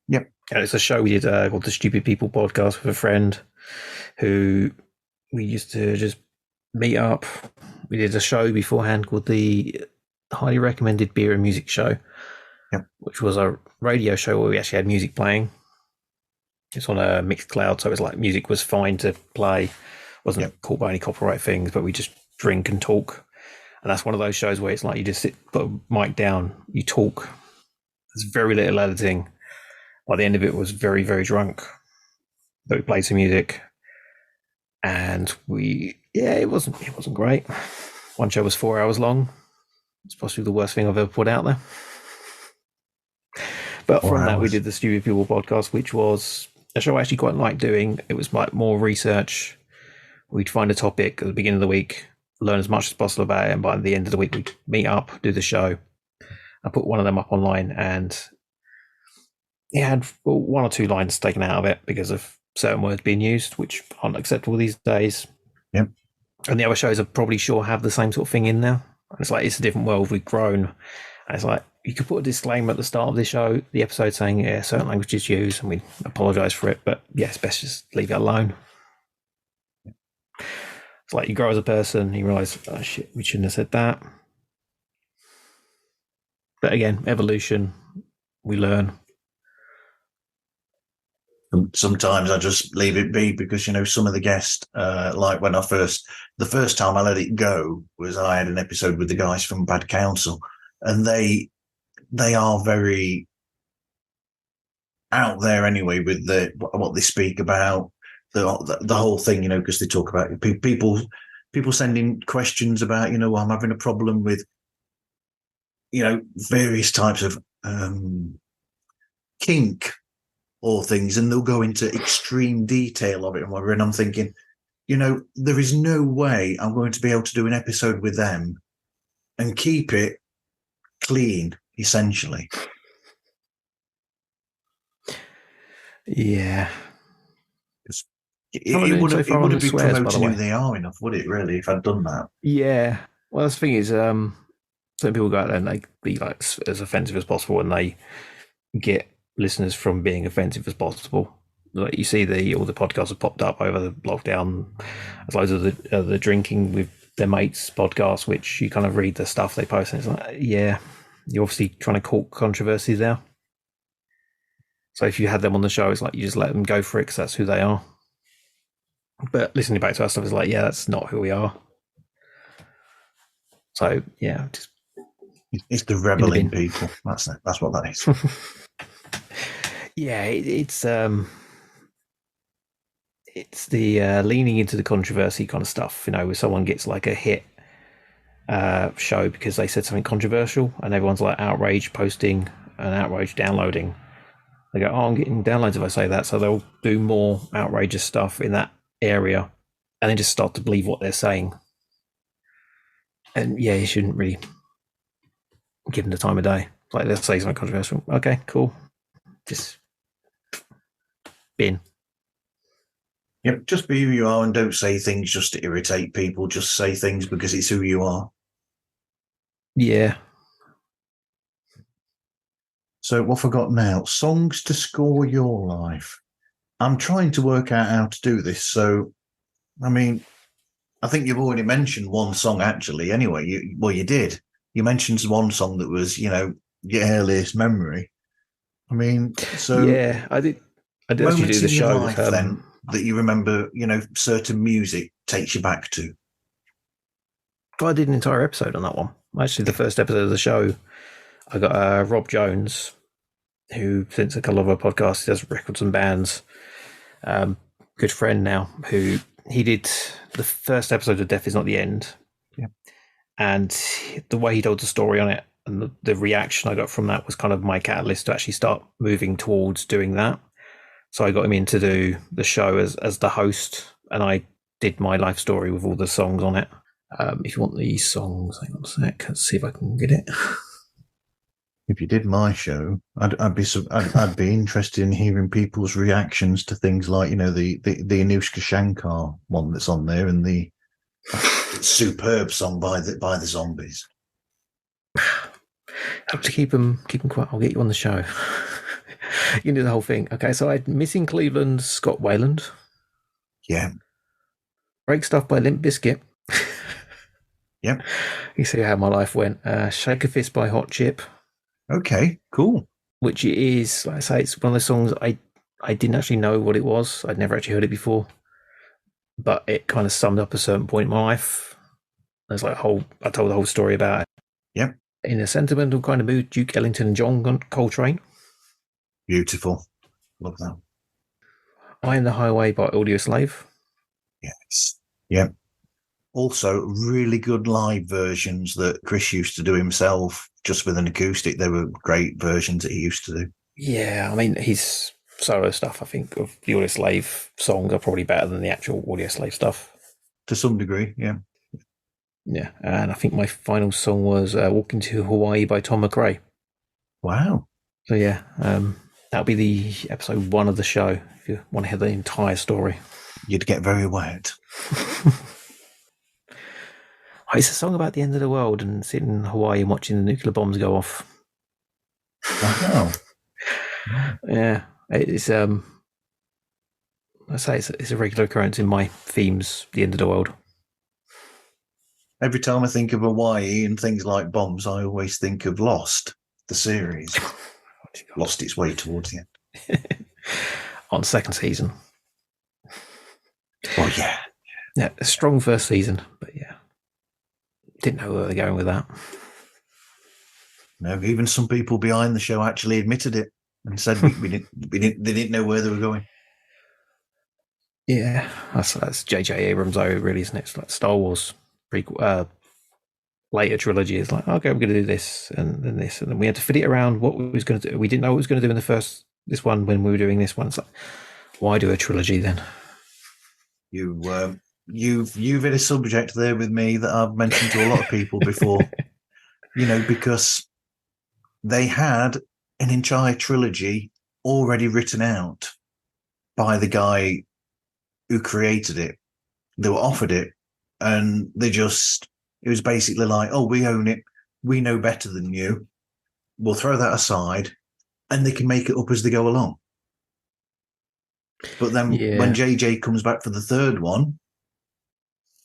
Yep. And it's a show we did called the Stupid People Podcast with a friend who we used to just meet up. We did a show beforehand called the Highly Recommended Beer and Music Show, which was a radio show where we actually had music playing. It's on a mixed cloud, so it was like music was fine to play. Wasn't caught by any copyright things, but we just drink and talk. And that's one of those shows where it's like you just put a mic down, you talk. There's very little editing. By the end of it, was very, very drunk. But we played some music, and it wasn't great. One show was 4 hours long. It's possibly the worst thing I've ever put out there. But from that, we did the Stupid People Podcast, which was a show I actually quite liked doing. It was like more research. We'd find a topic at the beginning of the week, learn as much as possible about it, and by the end of the week, we'd meet up, do the show. I put one of them up online, and it had 1 or 2 lines taken out of it because of certain words being used, which aren't acceptable these days. Yep. And the other shows are probably sure have the same sort of thing in there. And it's like, it's a different world. We've grown. And it's like, you could put a disclaimer at the start of the show, the episode saying, yeah, certain language is used, and we apologise for it. But yeah, it's best just leave it alone. It's like you grow as a person, you realise, oh shit, we shouldn't have said that. But again, evolution, we learn. Sometimes I just leave it be because, some of the guests, like the first time I let it go was I had an episode with the guys from Bad Counsel, and they are very out there anyway with what they speak about, the whole thing, because they talk about people sending questions about, I'm having a problem with, various types of kink or things, and they'll go into extreme detail of it and whatever. And I'm thinking, there is no way I'm going to be able to do an episode with them and keep it clean, essentially. Yeah. It would have been promoting who they are enough, would it, really, if I'd done that? Yeah. Well, the thing is, some people go out there and they be like as offensive as possible, and they get listeners from being offensive as possible. Like you see, all the podcasts have popped up over the lockdown. There's loads of the drinking with their mates podcast, which you kind of read the stuff they post, and it's like, yeah, you're obviously trying to court controversy there. So if you had them on the show, it's like you just let them go for it because that's who they are. But listening back to our stuff is like, yeah, that's not who we are. So yeah, it's the rebelling people. That's what that is. Yeah, it's the leaning into the controversy kind of stuff. Where someone gets like a hit show because they said something controversial, and everyone's like outraged posting and outraged downloading. They go, I'm getting downloads if I say that, so they'll do more outrageous stuff in that area, and then just start to believe what they're saying. And yeah, you shouldn't really give them the time of day. Like, let's say something controversial. Okay, cool. Just bin. Yep, just be who you are and don't say things just to irritate people. Just say things because it's who you are. Yeah. So what have I got now? Songs to score your life. I'm trying to work out how to do this. So, I mean, I think you've already mentioned one song, actually. Anyway, you did. You mentioned one song that was, your earliest memory. I mean, so yeah, I did actually do the show. Life, then, that you remember, certain music takes you back to. Well, I did an entire episode on that one. Actually, the first episode of the show, I got Rob Jones, who since a couple of our podcasts does records and bands. Good friend now, who he did the first episode of Death Is Not the End. Yeah. And the way he told the story on it and the reaction I got from that was kind of my catalyst to actually start moving towards doing that. So I got him in to do the show as the host, and I did my life story with all the songs on it. If you want these songs, hang on a sec, let's see if I can get it. If you did my show, I'd be interested in hearing people's reactions to things like, the Anushka Shankar one that's on there, and the superb song by the Zombies. Have to keep them quiet. I'll get you on the show. You can do the whole thing. Okay, so I had Missing Cleveland, Scott Weiland. Yeah. Break Stuff by Limp Bizkit. Yep. You see how my life went. Shake a Fist by Hot Chip. Okay, cool. Which it is, like I say, it's one of those songs I didn't actually know what it was. I'd never actually heard it before. But it kind of summed up a certain point in my life. There's like I told the whole story about it. Yep. In a sentimental kind of mood, Duke Ellington and John Coltrane. Beautiful. Love that. I Am the Highway by Audioslave. Yes. Yep. Also, really good live versions that Chris used to do himself, just with an acoustic. They were great versions that he used to do. Yeah, I mean, his solo stuff, I think, of the Audioslave songs are probably better than the actual Audioslave stuff. To some degree, yeah. Yeah, and I think my final song was Walking to Hawaii by Tom McRae. Wow. So yeah, that'll be the episode 1 of the show, if you want to hear the entire story. You'd get very wet. It's a song about the end of the world and sitting in Hawaii and watching the nuclear bombs go off. Wow. Yeah, it's I say it's a regular occurrence in my themes, the end of the world. Every time I think of Hawaii and things like bombs, I always think of Lost. the series lost its way towards the end. On second season. Well, yeah. Yeah, a strong first season, but yeah. Didn't know where they were going with that. No, even some people behind the show actually admitted it and said they didn't know where they were going. Yeah, that's J.J. Abrams, though, really, isn't it? It's like Star Wars prequel, later trilogy is like, okay, we're going to do this and then this, and then we had to fit it around what we was going to do. We didn't know what we was going to do in this one when we were doing this one. It's like, why do a trilogy then? You've hit a subject there with me that I've mentioned to a lot of people before. Because they had an entire trilogy already written out by the guy who created it. They were offered it, and it was basically like, oh, we own it. We know better than you. We'll throw that aside, and they can make it up as they go along. But then when JJ comes back for the third one,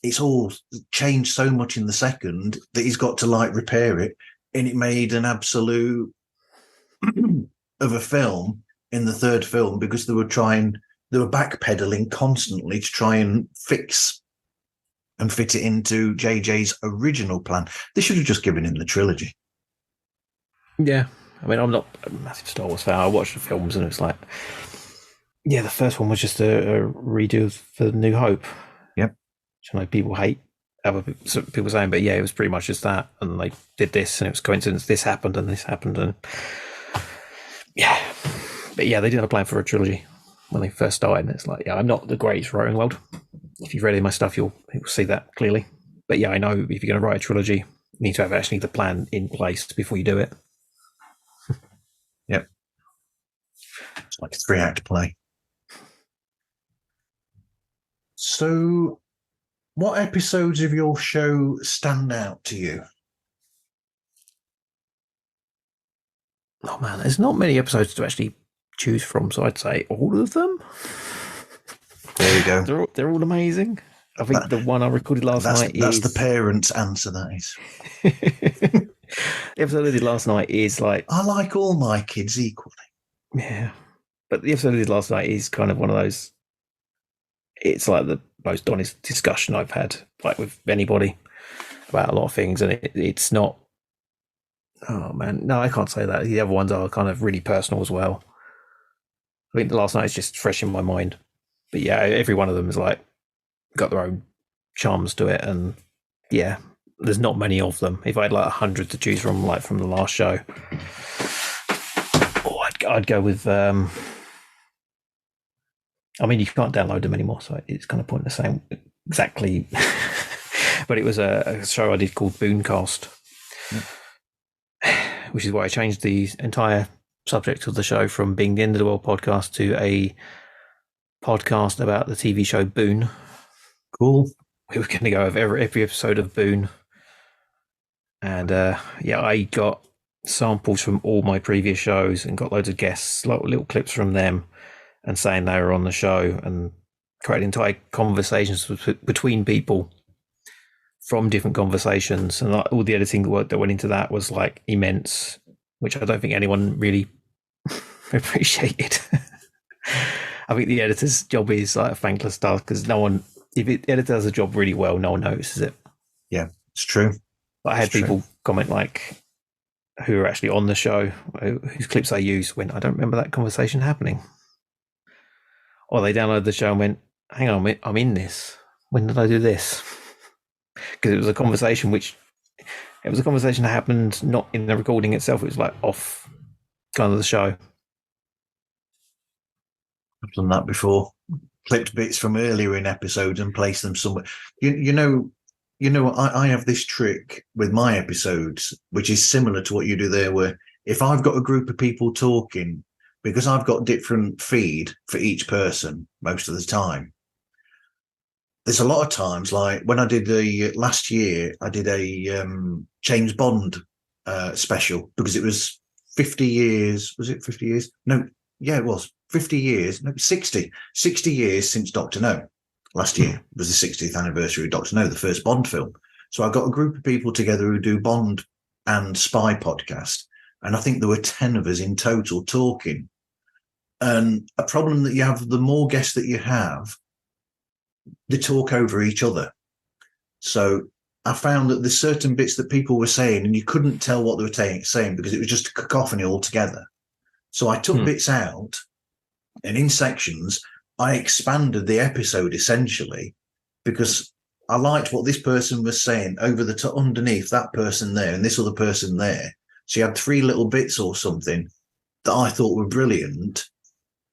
it's all changed so much in the second that he's got to repair it. And it made an absolute of a film in the third film because they were backpedaling constantly to try and fix and fit it into JJ's original plan. They should have just given him the trilogy. Yeah. I mean, I'm not a massive Star Wars fan. I watched the films and it's like, yeah, the first one was just a redo for New Hope. Yep. Which I know people hate. Other people saying, but yeah, it was pretty much just that. And they did this and it was coincidence. This happened and this happened. And yeah. But yeah, they didn't have a plan for a trilogy when they first started. And it's like, yeah, I'm not the greatest writer in the world. If you've read any of my stuff, you'll see that clearly. But yeah, I know if you're going to write a trilogy, you need to have actually the plan in place before you do it. Yep. It's like a 3-act play. So, what episodes of your show stand out to you? Oh man, there's not many episodes to actually choose from, so I'd say all of them. There you go. They're all amazing. I think the one I recorded last night that's the parents' answer, that is. The episode I did last night is like... I like all my kids equally. Yeah. But the episode I did last night is kind of one of those... It's like the most honest discussion I've had with anybody about a lot of things, and it's not... Oh man, no, I can't say that. The other ones are kind of really personal as well. I think last night is just fresh in my mind. But yeah, every one of them is got their own charms to it, and yeah, there's not many of them. If I had 100 to choose from, from the last show, I'd go with. I mean, you can't download them anymore, so it's kind of pointless saying exactly. But it was a show I did called Booncast, which is why I changed the entire subject of the show from being the End of the World podcast to a podcast about the TV show Boone. Cool. We were going to go over every episode of Boone. And I got samples from all my previous shows and got loads of guests, little clips from them and saying they were on the show, and created entire conversations between people from different conversations. And all the editing work that went into that was immense, which I don't think anyone really appreciated. I think the editor's job is a thankless task because if the editor does a job really well, no one notices it. Yeah, it's true. But I had people comment who are actually on the show, whose clips I use, when I don't remember that conversation happening. Or they downloaded the show and went, hang on, I'm in this. When did I do this? Because it was a conversation that happened not in the recording itself. It was off kind of the show. I've done that before. Clipped bits from earlier in episodes and placed them somewhere. I have this trick with my episodes, which is similar to what you do there, where if I've got a group of people talking, because I've got different feed for each person most of the time, there's a lot of times, when I did last year, I did a James Bond special because it was 50 years. Was it 50 years? No. Yeah, it was 50 years. No, 60 years since Dr. No. Last year was the 60th anniversary of Dr. No, the first Bond film. So I got a group of people together who do Bond and spy podcast. and I think there were 10 of us in total talking. And a problem that you have, the more guests that you have, they talk over each other. So I found that there's certain bits that people were saying and you couldn't tell what they were saying because it was just a cacophony altogether. So I took bits out, and in sections, I expanded the episode essentially because I liked what this person was saying over the underneath that person there and this other person there. So you had 3 little bits or something that I thought were brilliant.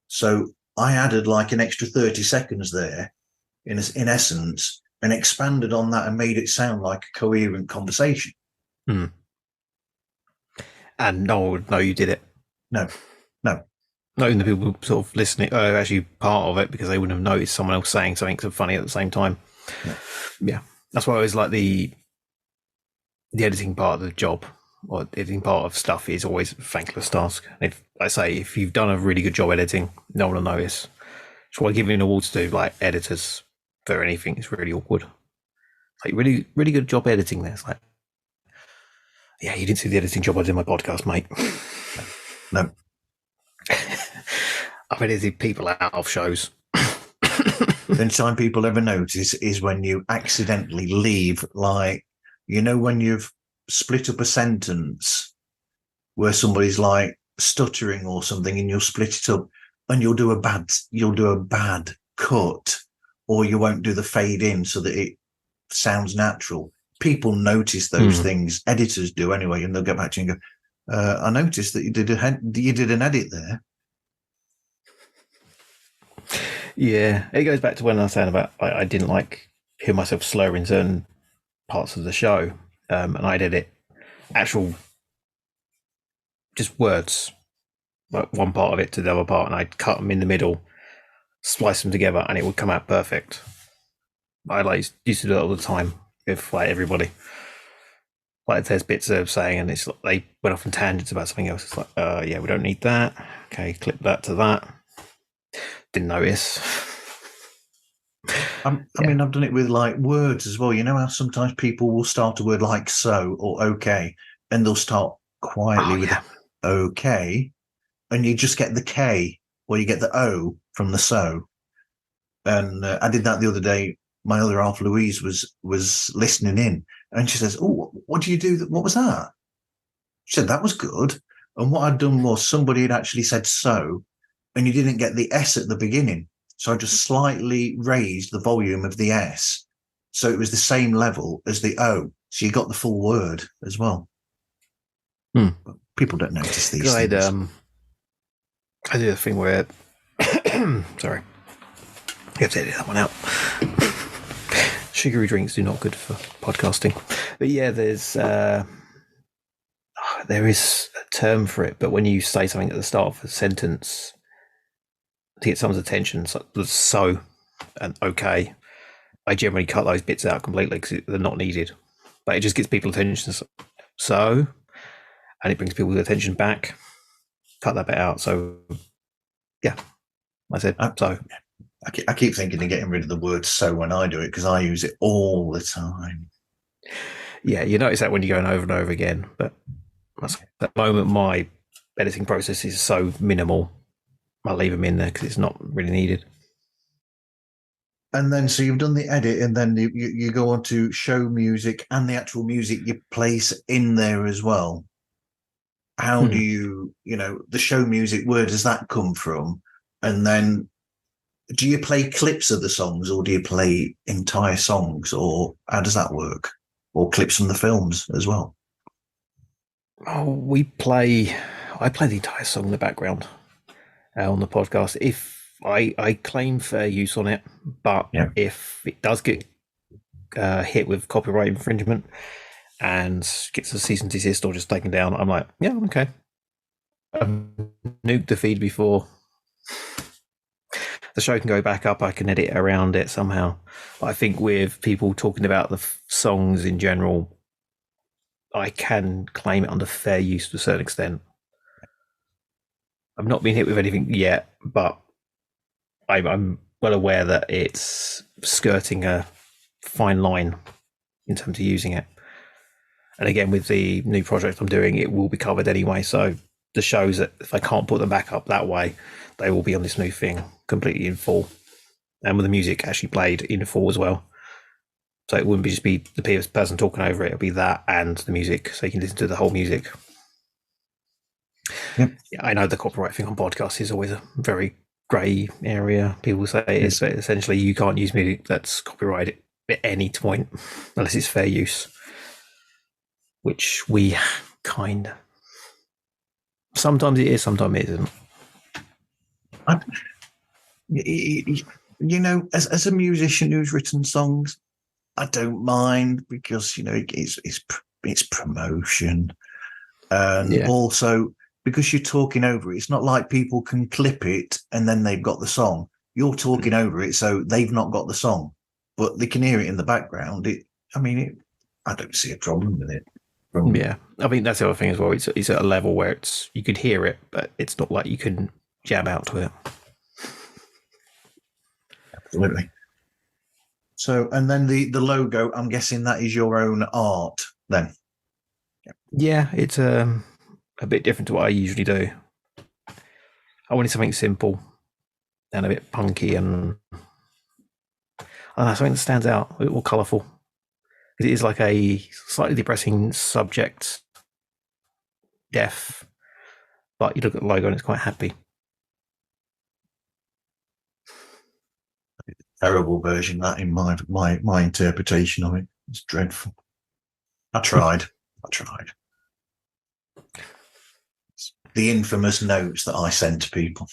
So I added like an extra 30 seconds there in essence, and expanded on that and made it sound like a coherent conversation. And no one would know you did it. No. Not even the people sort of listening, actually part of it, because they wouldn't have noticed someone else saying something so funny at the same time. Yeah. That's why I always like the editing part of the job, or editing part of stuff is always a thankless task. If you've done a really good job editing, no one will notice. That's why giving awards to like editors for anything is really awkward. Like really, really good job editing there. It's like, yeah, you didn't see the editing job I did in my podcast, mate. No. I've edited people out of shows. The only time people ever notice is when you accidentally leave, like, when you've split up a sentence where somebody's like stuttering or something, and you'll split it up and you'll do a bad cut, or you won't do the fade in so that it sounds natural. People notice those things. Editors do anyway, and they'll get back to you and go, I noticed that you did an edit there. Yeah, it goes back to when I was saying about I didn't like hear myself slur in certain parts of the show, and I'd edit actual just words, like one part of it to the other part, and I'd cut them in the middle, splice them together, and it would come out perfect. I used to do that all the time with like everybody. Like there's bits of saying, and it's like they went off on tangents about something else. It's like, yeah, we don't need that. Okay, clip that to that. Didn't notice. I mean, I've done it with like words as well. You know how sometimes people will start a word like so or okay, and they'll start quietly with okay, and you just get the K or you get the O from the so. And I did that the other day. My other half, Louise, was listening in, and she says, "Oh, what do you do? What was that?" She said, "That was good." And what I'd done was somebody had actually said so, and you didn't get the S at the beginning. So I just slightly raised the volume of the S. So it was the same level as the O. So you got the full word as well. But people don't notice these things. I did a thing where, sorry, you have to edit that one out. Sugary drinks do not good for podcasting. But yeah, there is a term for it. But when you say something at the start of a sentence to get someone's attention, so and okay, I generally cut those bits out completely because they're not needed. But it just gets people's attention. So, and it brings people's attention back. Cut that bit out. So, yeah, I said so. I keep thinking of getting rid of the word so when I do it because I use it all the time. Yeah, you notice that when you're going over and over again. But at that moment, my editing process is so minimal. I'll leave them in there because it's not really needed. And then, so you've done the edit, and then you go on to show music and the actual music you place in there as well. How do you, the show music, where does that come from? And then do you play clips of the songs, or do you play entire songs, or how does that work? Or clips from the films as well? Oh, I play the entire song in the background on the podcast. If I claim fair use on it, but if it does get hit with copyright infringement and gets a cease and desist or just taken down, I'm like, yeah, okay. I've nuked the feed before. The show can go back up. I can edit around it somehow. But I think with people talking about the songs in general, I can claim it under fair use to a certain extent. I've not been hit with anything yet, but I'm well aware that it's skirting a fine line in terms of using it. And again, with the new project I'm doing, it will be covered anyway. So the shows that if I can't put them back up that way, they will be on this new thing completely in full, and with the music actually played in full as well. So it wouldn't just be the person talking over it; it'll be that and the music, so you can listen to the whole music. Yep. Yeah, I know the copyright thing on podcasts is always a very grey area. People say it is, but essentially you can't use music that's copyrighted at any point unless it's fair use, which we kind of. Sometimes it is, sometimes it isn't. You know, as a musician who's written songs, I don't mind because it's promotion, and also because you're talking over it. It's not like people can clip it and then they've got the song. You're talking over it, so they've not got the song, but they can hear it in the background. I don't see a problem with it. Yeah, I mean that's the other thing as well. It's at a level where you could hear it, but it's not like you can jam out to it. Absolutely. So, and then the logo, I'm guessing that is your own art then. Yeah, it's a bit different to what I usually do. I wanted something simple and a bit punky and I don't know, something that stands out, a bit more colourful. It is like a slightly depressing subject, death, but you look at the logo and it's quite happy. Terrible version that in my interpretation of it. It's dreadful. I tried. It's the infamous notes that I sent to people.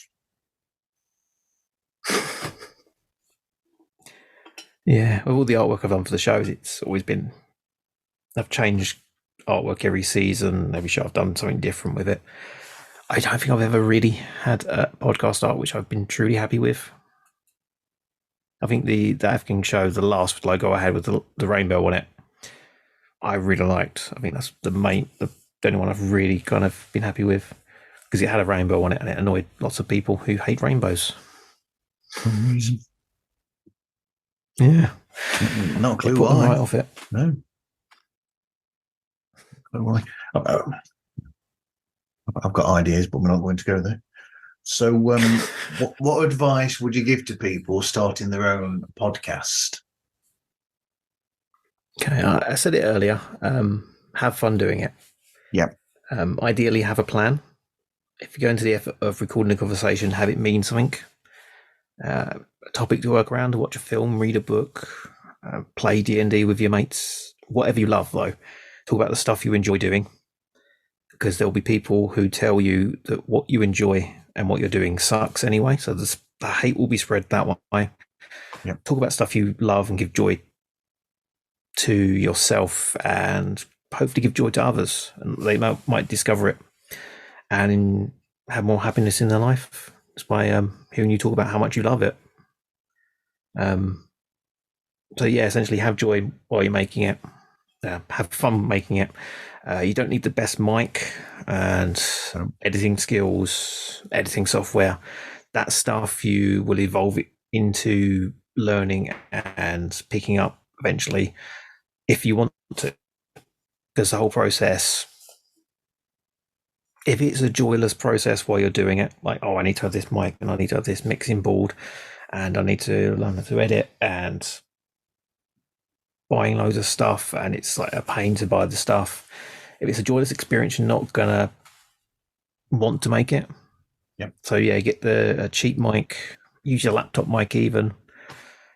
Yeah, with all the artwork I've done for the shows, it's always been. I've changed artwork every season, every show I've done something different with it. I don't think I've ever really had a podcast art which I've been truly happy with. I think the African show, the last logo I had with the rainbow on it, I really liked. I think that's the only one I've really kind of been happy with because it had a rainbow on it and it annoyed lots of people who hate rainbows. For some reason. Yeah. Not a clue why. Right off it. No. Why. I've got ideas, but we're not going to go there. So, what advice would you give to people starting their own podcast? Okay, I said it earlier. Have fun doing it. Yeah. Ideally, have a plan. If you go into the effort of recording a conversation, have it mean something. A topic to work around, watch a film, read a book, play D&D with your mates, whatever you love, though. Talk about the stuff you enjoy doing, because there'll be people who tell you that what you enjoy and what you're doing sucks anyway, so the hate will be spread that way. Yeah. Talk about stuff you love and give joy to yourself and hopefully give joy to others, and they might discover it and have more happiness in their life just by hearing you talk about how much you love it. So yeah, essentially have joy while you're making it. Have fun making it. You don't need the best mic and editing skills, editing software. That stuff you will evolve it into learning and picking up eventually if you want to. Because the whole process, if it's a joyless process while you're doing it, like, oh, I need to have this mic and I need to have this mixing board and I need to learn how to edit and buying loads of stuff and it's like a pain to buy the stuff. If it's a joyless experience, you're not going to want to make it. Yep. So yeah, get a cheap mic, use your laptop mic even,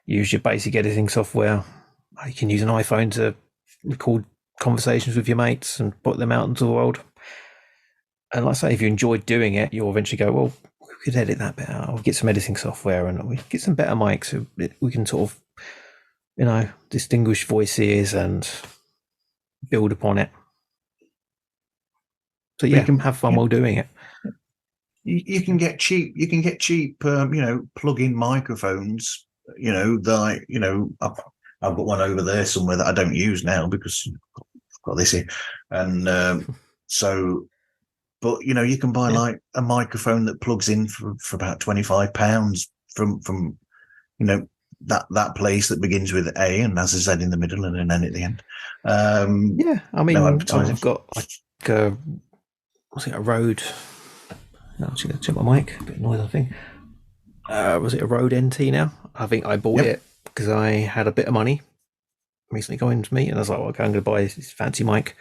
use your basic editing software. You can use an iPhone to record conversations with your mates and put them out into the world. And like I say, if you enjoy doing it, you'll eventually go, well, we could edit that better. Or get some editing software and we get some better mics so we can sort of, distinguish voices and build upon it. So yeah, have fun while doing it. You can get cheap. You can get cheap. Plug-in microphones. I've got one over there somewhere that I don't use now because I've got this here, and so. But you can buy like a microphone that plugs in for about £25 from that place that begins with A and has a Z in the middle and an N at the end. Yeah, I mean, no advertising. I've got like what's it, a Rode? No, I'm just going to check my mic. A bit of noise, I think. Was it a Rode NT now? I think I bought it because I had a bit of money recently going to meet, and I was like, well, okay, I'm going to buy this fancy mic.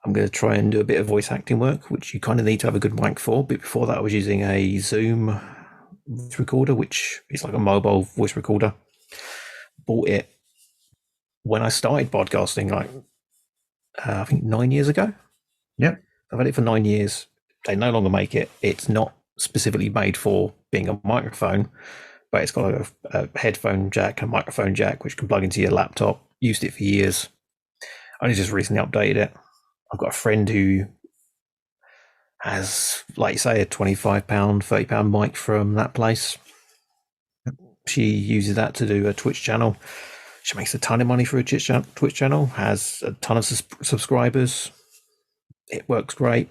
I'm going to try and do a bit of voice acting work, which you kind of need to have a good mic for. But before that, I was using a Zoom voice recorder, which is like a mobile voice recorder. Bought it when I started podcasting, like I think 9 years ago. Yep. I've had it for 9 years. They no longer make it. It's not specifically made for being a microphone, but it's got a headphone jack, a microphone jack, which can plug into your laptop. Used it for years. I only just recently updated it. I've got a friend who has, like you say, a £25, £30 mic from that place. She uses that to do a Twitch channel. She makes a ton of money for a Twitch channel, has a ton of subscribers. It works great.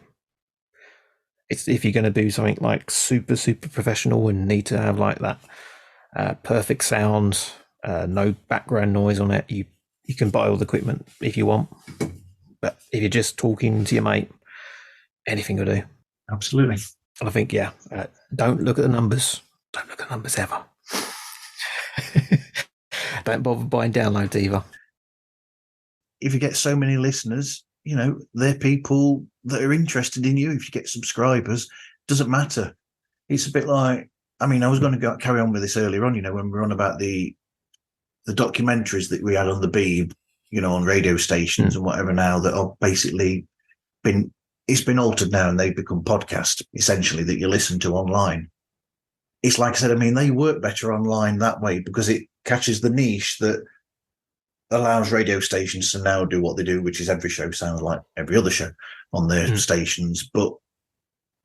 It's if you're going to do something like super professional and need to have like that perfect sound, no background noise on it, you can buy all the equipment if you want. But if you're just talking to your mate, anything will do. Absolutely. And I think, don't look at the numbers. Don't look at numbers ever. Don't bother buying downloads either. If you get so many listeners, they're people that are interested in you. If you get subscribers, doesn't matter. It's a bit like, I was going to carry on with this earlier on, when we were on about the documentaries that we had on the Beeb, on radio stations and whatever now that are basically it's been altered now and they've become podcasts, essentially, that you listen to online. It's like I said, they work better online that way because it catches the niche that allows radio stations to now do what they do, which is every show sounds like every other show on their stations. But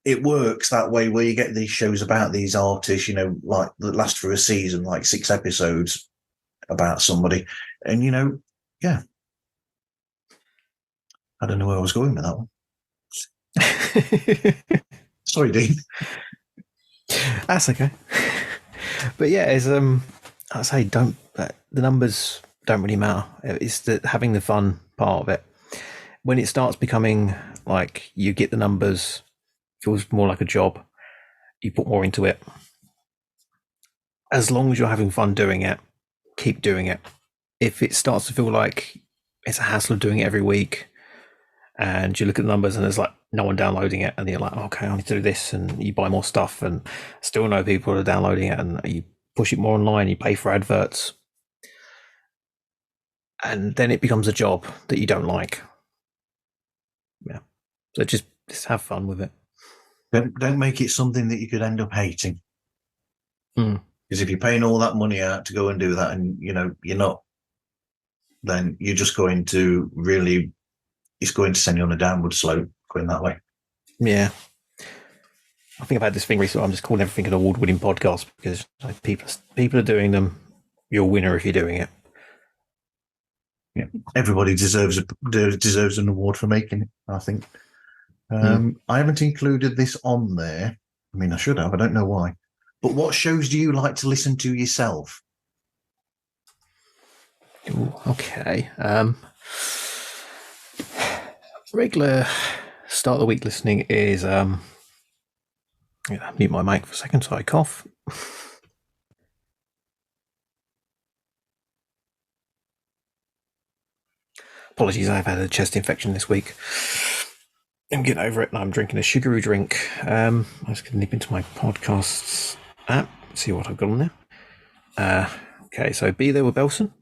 it works that way where you get these shows about these artists, like that last for a season, like 6 episodes about somebody. And, yeah. I don't know where I was going with that one. Sorry, Dean. That's okay. But yeah, it's I say the numbers don't really matter. It's having the fun part of it. When it starts becoming like you get the numbers, feels more like a job. You put more into it. As long as you're having fun doing it, keep doing it. If it starts to feel like it's a hassle of doing it every week, and you look at the numbers and there's like no one downloading it, and you're like, okay, I need to do this, and you buy more stuff, and still no people are downloading it, and you push it more online, you pay for adverts, and then it becomes a job that you don't like. Yeah, so just have fun with it. Don't make it something that you could end up hating. Because if you're paying all that money out to go and do that, and you're not, then you're just going to really, it's going to send you on a downward slope going that way. Yeah. I think I've had this thing recently. I'm just calling everything an award-winning podcast because people are doing them. You're a winner if you're doing it. Yeah, everybody deserves an award for making it, I think. I haven't included this on there. I should have. I don't know why. But what shows do you like to listen to yourself? Ooh, okay. Regular start of the week listening is mute my mic for a second so I cough. Apologies, I've had a chest infection this week. I'm getting over it and I'm drinking a sugary drink. I'm just going to nip into my podcasts app, see what I've got on there. Okay, so Be There with Belson.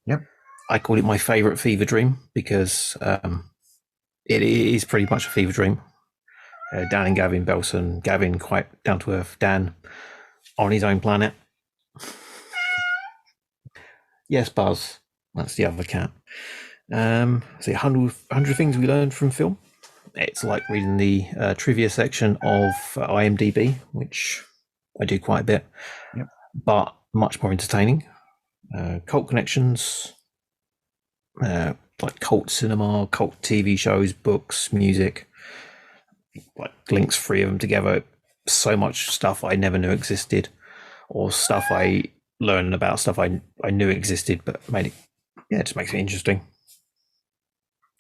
Yep. I call it my favourite fever dream because it is pretty much a fever dream. Dan and Gavin Belson. Gavin, quite down to earth. Dan, on his own planet. Yes, Buzz. That's the other cat. See, 100 things we learned from film. It's like reading the trivia section of IMDb, which I do quite a bit, but much more entertaining. Cult connections, like cult cinema, cult TV shows, books, music, like links 3 of them together. So much stuff I never knew existed, or stuff I learning about stuff I knew existed, but made it, it just makes it interesting.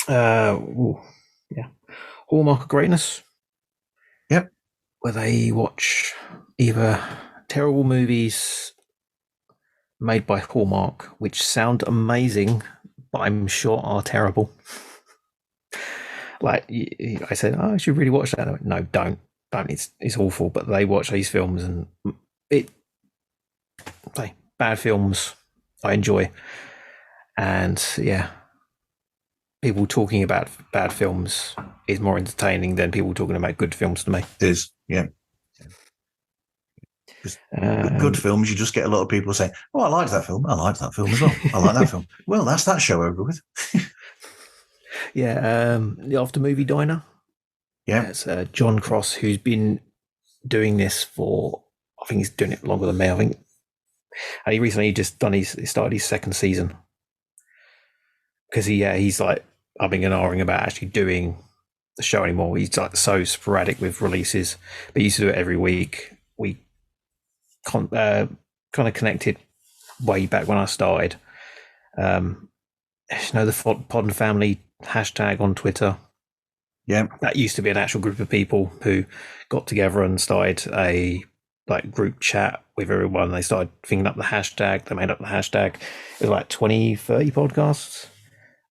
Yeah, Hallmark of Greatness. Yep. Where they watch either terrible movies made by Hallmark, which sound amazing, but I'm sure are terrible. Like I said, I should really watch that. Went, no, don't. It's awful. But they watch these films, and bad films I enjoy, and people talking about bad films is more entertaining than people talking about good films to me. It is, yeah. Good films, you just get a lot of people saying, "Oh, I liked that film. I liked that film as well. I like that film." Well, that's that show over with. The After Movie Diner. Yeah, it's John Cross, who's been doing this for, I think he's doing it longer than me. I think, and he recently he started his second season because he's like umming and ahhing about actually doing the show anymore. He's like so sporadic with releases, but he used to do it every week. We kind of connected way back when I started. The Pod and Family hashtag on Twitter. Yeah, that used to be an actual group of people who got together and started a group chat with everyone. They started thinking up the hashtag. They made up the hashtag. It was like 20, 30 podcasts.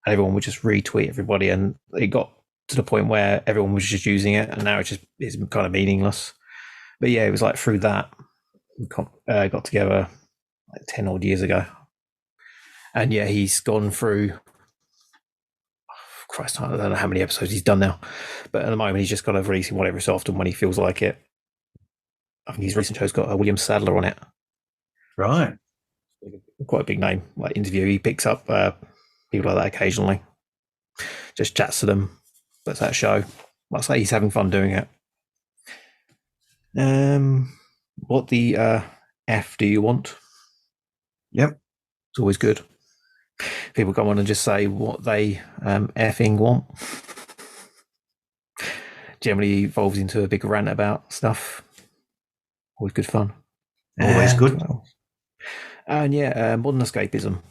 And everyone would just retweet everybody, and it got to the point where everyone was just using it, and now it's kind of meaningless. But yeah, it was like through that we got together like 10 odd years ago. And yeah, he's gone through, Christ, I don't know how many episodes he's done now, but at the moment he's just kind of releasing whatever so often when he feels like it. I think his recent show's got William Sadler on it. Right. Quite a big name, like interview. He picks up people like that occasionally. Just chats to them. That's that show. Like I say, he's having fun doing it. What the F do you want? Yep. It's always good. People come on and just say what they effing want. Generally evolves into a big rant about stuff. Always good fun. Always good. And modern escapism.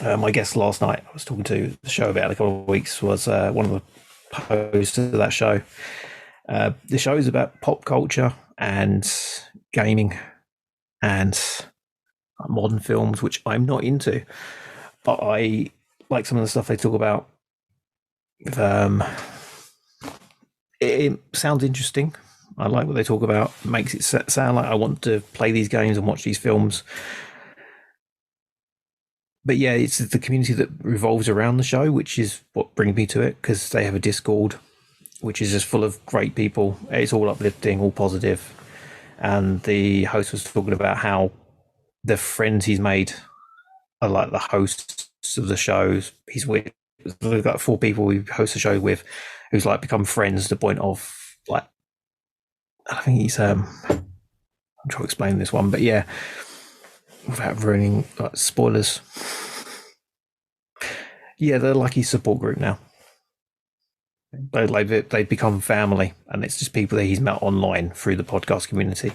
My guest last night, I was talking to the show about a couple of weeks, was one of the hosts of that show. The show is about pop culture and gaming and modern films, which I'm not into, but I like some of the stuff they talk about. It sounds interesting. I like what they talk about. It makes it sound like I want to play these games and watch these films. But yeah, it's the community that revolves around the show, which is what brings me to it, because they have a Discord, which is just full of great people. It's all uplifting, all positive. And the host was talking about how the friends he's made are like the hosts of the shows he's with. We've got 4 people we host the show with who's like become friends to the point of like, I think he's I'm trying to explain this one, but yeah, without ruining spoilers. Yeah, they're like his support group now. They become family, and it's just people that he's met online through the podcast community.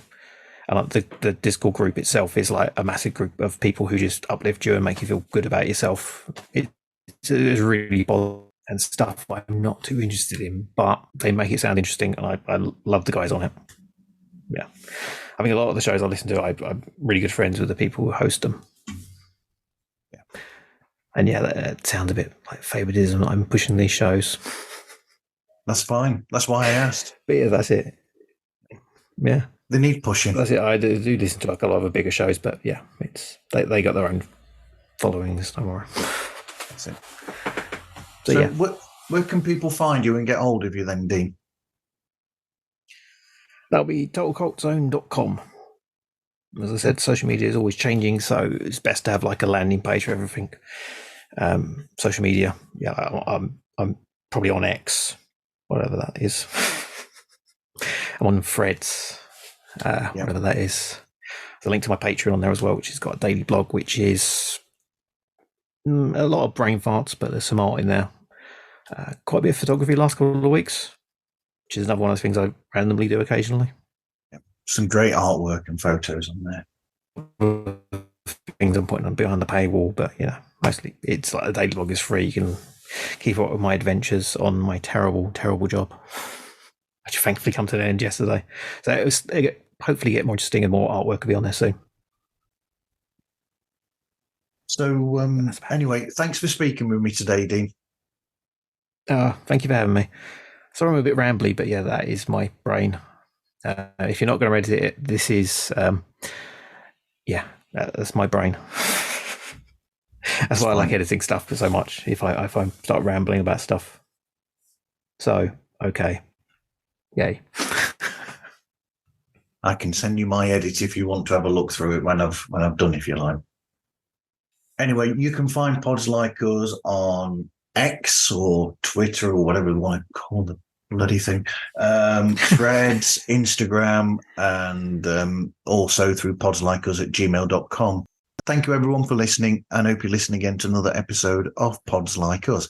And like the Discord group itself is like a massive group of people who just uplift you and make you feel good about yourself. It's really positive and stuff I'm not too interested in, but they make it sound interesting, and I love the guys on it. Yeah, I think a lot of the shows I listen to, I'm really good friends with the people who host them. Yeah, and yeah, that sounds a bit like favoritism. I'm pushing these shows. That's fine. That's why I asked. But yeah, that's it. Yeah, they need pushing. That's it. I do listen to like a lot of the bigger shows, but yeah, it's they got their own following this time around. That's it. So yeah, where can people find you and get hold of you then, Dean? That'll be totalcultzone.com. As I said, social media is always changing, so it's best to have like a landing page for everything. Social media, yeah, I'm probably on X, whatever that is. I'm on Threads, whatever that is. There's a link to my Patreon on there as well, which has got a daily blog, which is a lot of brain farts, but there's some art in there. Quite a bit of photography last couple of weeks, which is another one of the things I randomly do occasionally. Some great artwork and photos on there. of things I'm putting on behind the paywall, but mostly it's like the daily log is free. You can keep up with my adventures on my terrible, terrible job, which thankfully come to an end yesterday. So hopefully get more interesting and more artwork will be on there soon. So anyway, thanks for speaking with me today, Dean. Thank you for having me. Sorry I'm a bit rambly, but yeah, that is my brain. If you're not going to edit it, this is, that's my brain. That's why I like editing stuff so much. If I start rambling about stuff, so okay, yay. I can send you my edit if you want to have a look through it when I've done, if you like. Anyway, you can find Pods Like Us on X or Twitter or whatever you want to call the bloody thing. Threads, Instagram, and also through podslikeus@gmail.com. Thank you everyone for listening, and hope you listen again to another episode of Pods Like Us.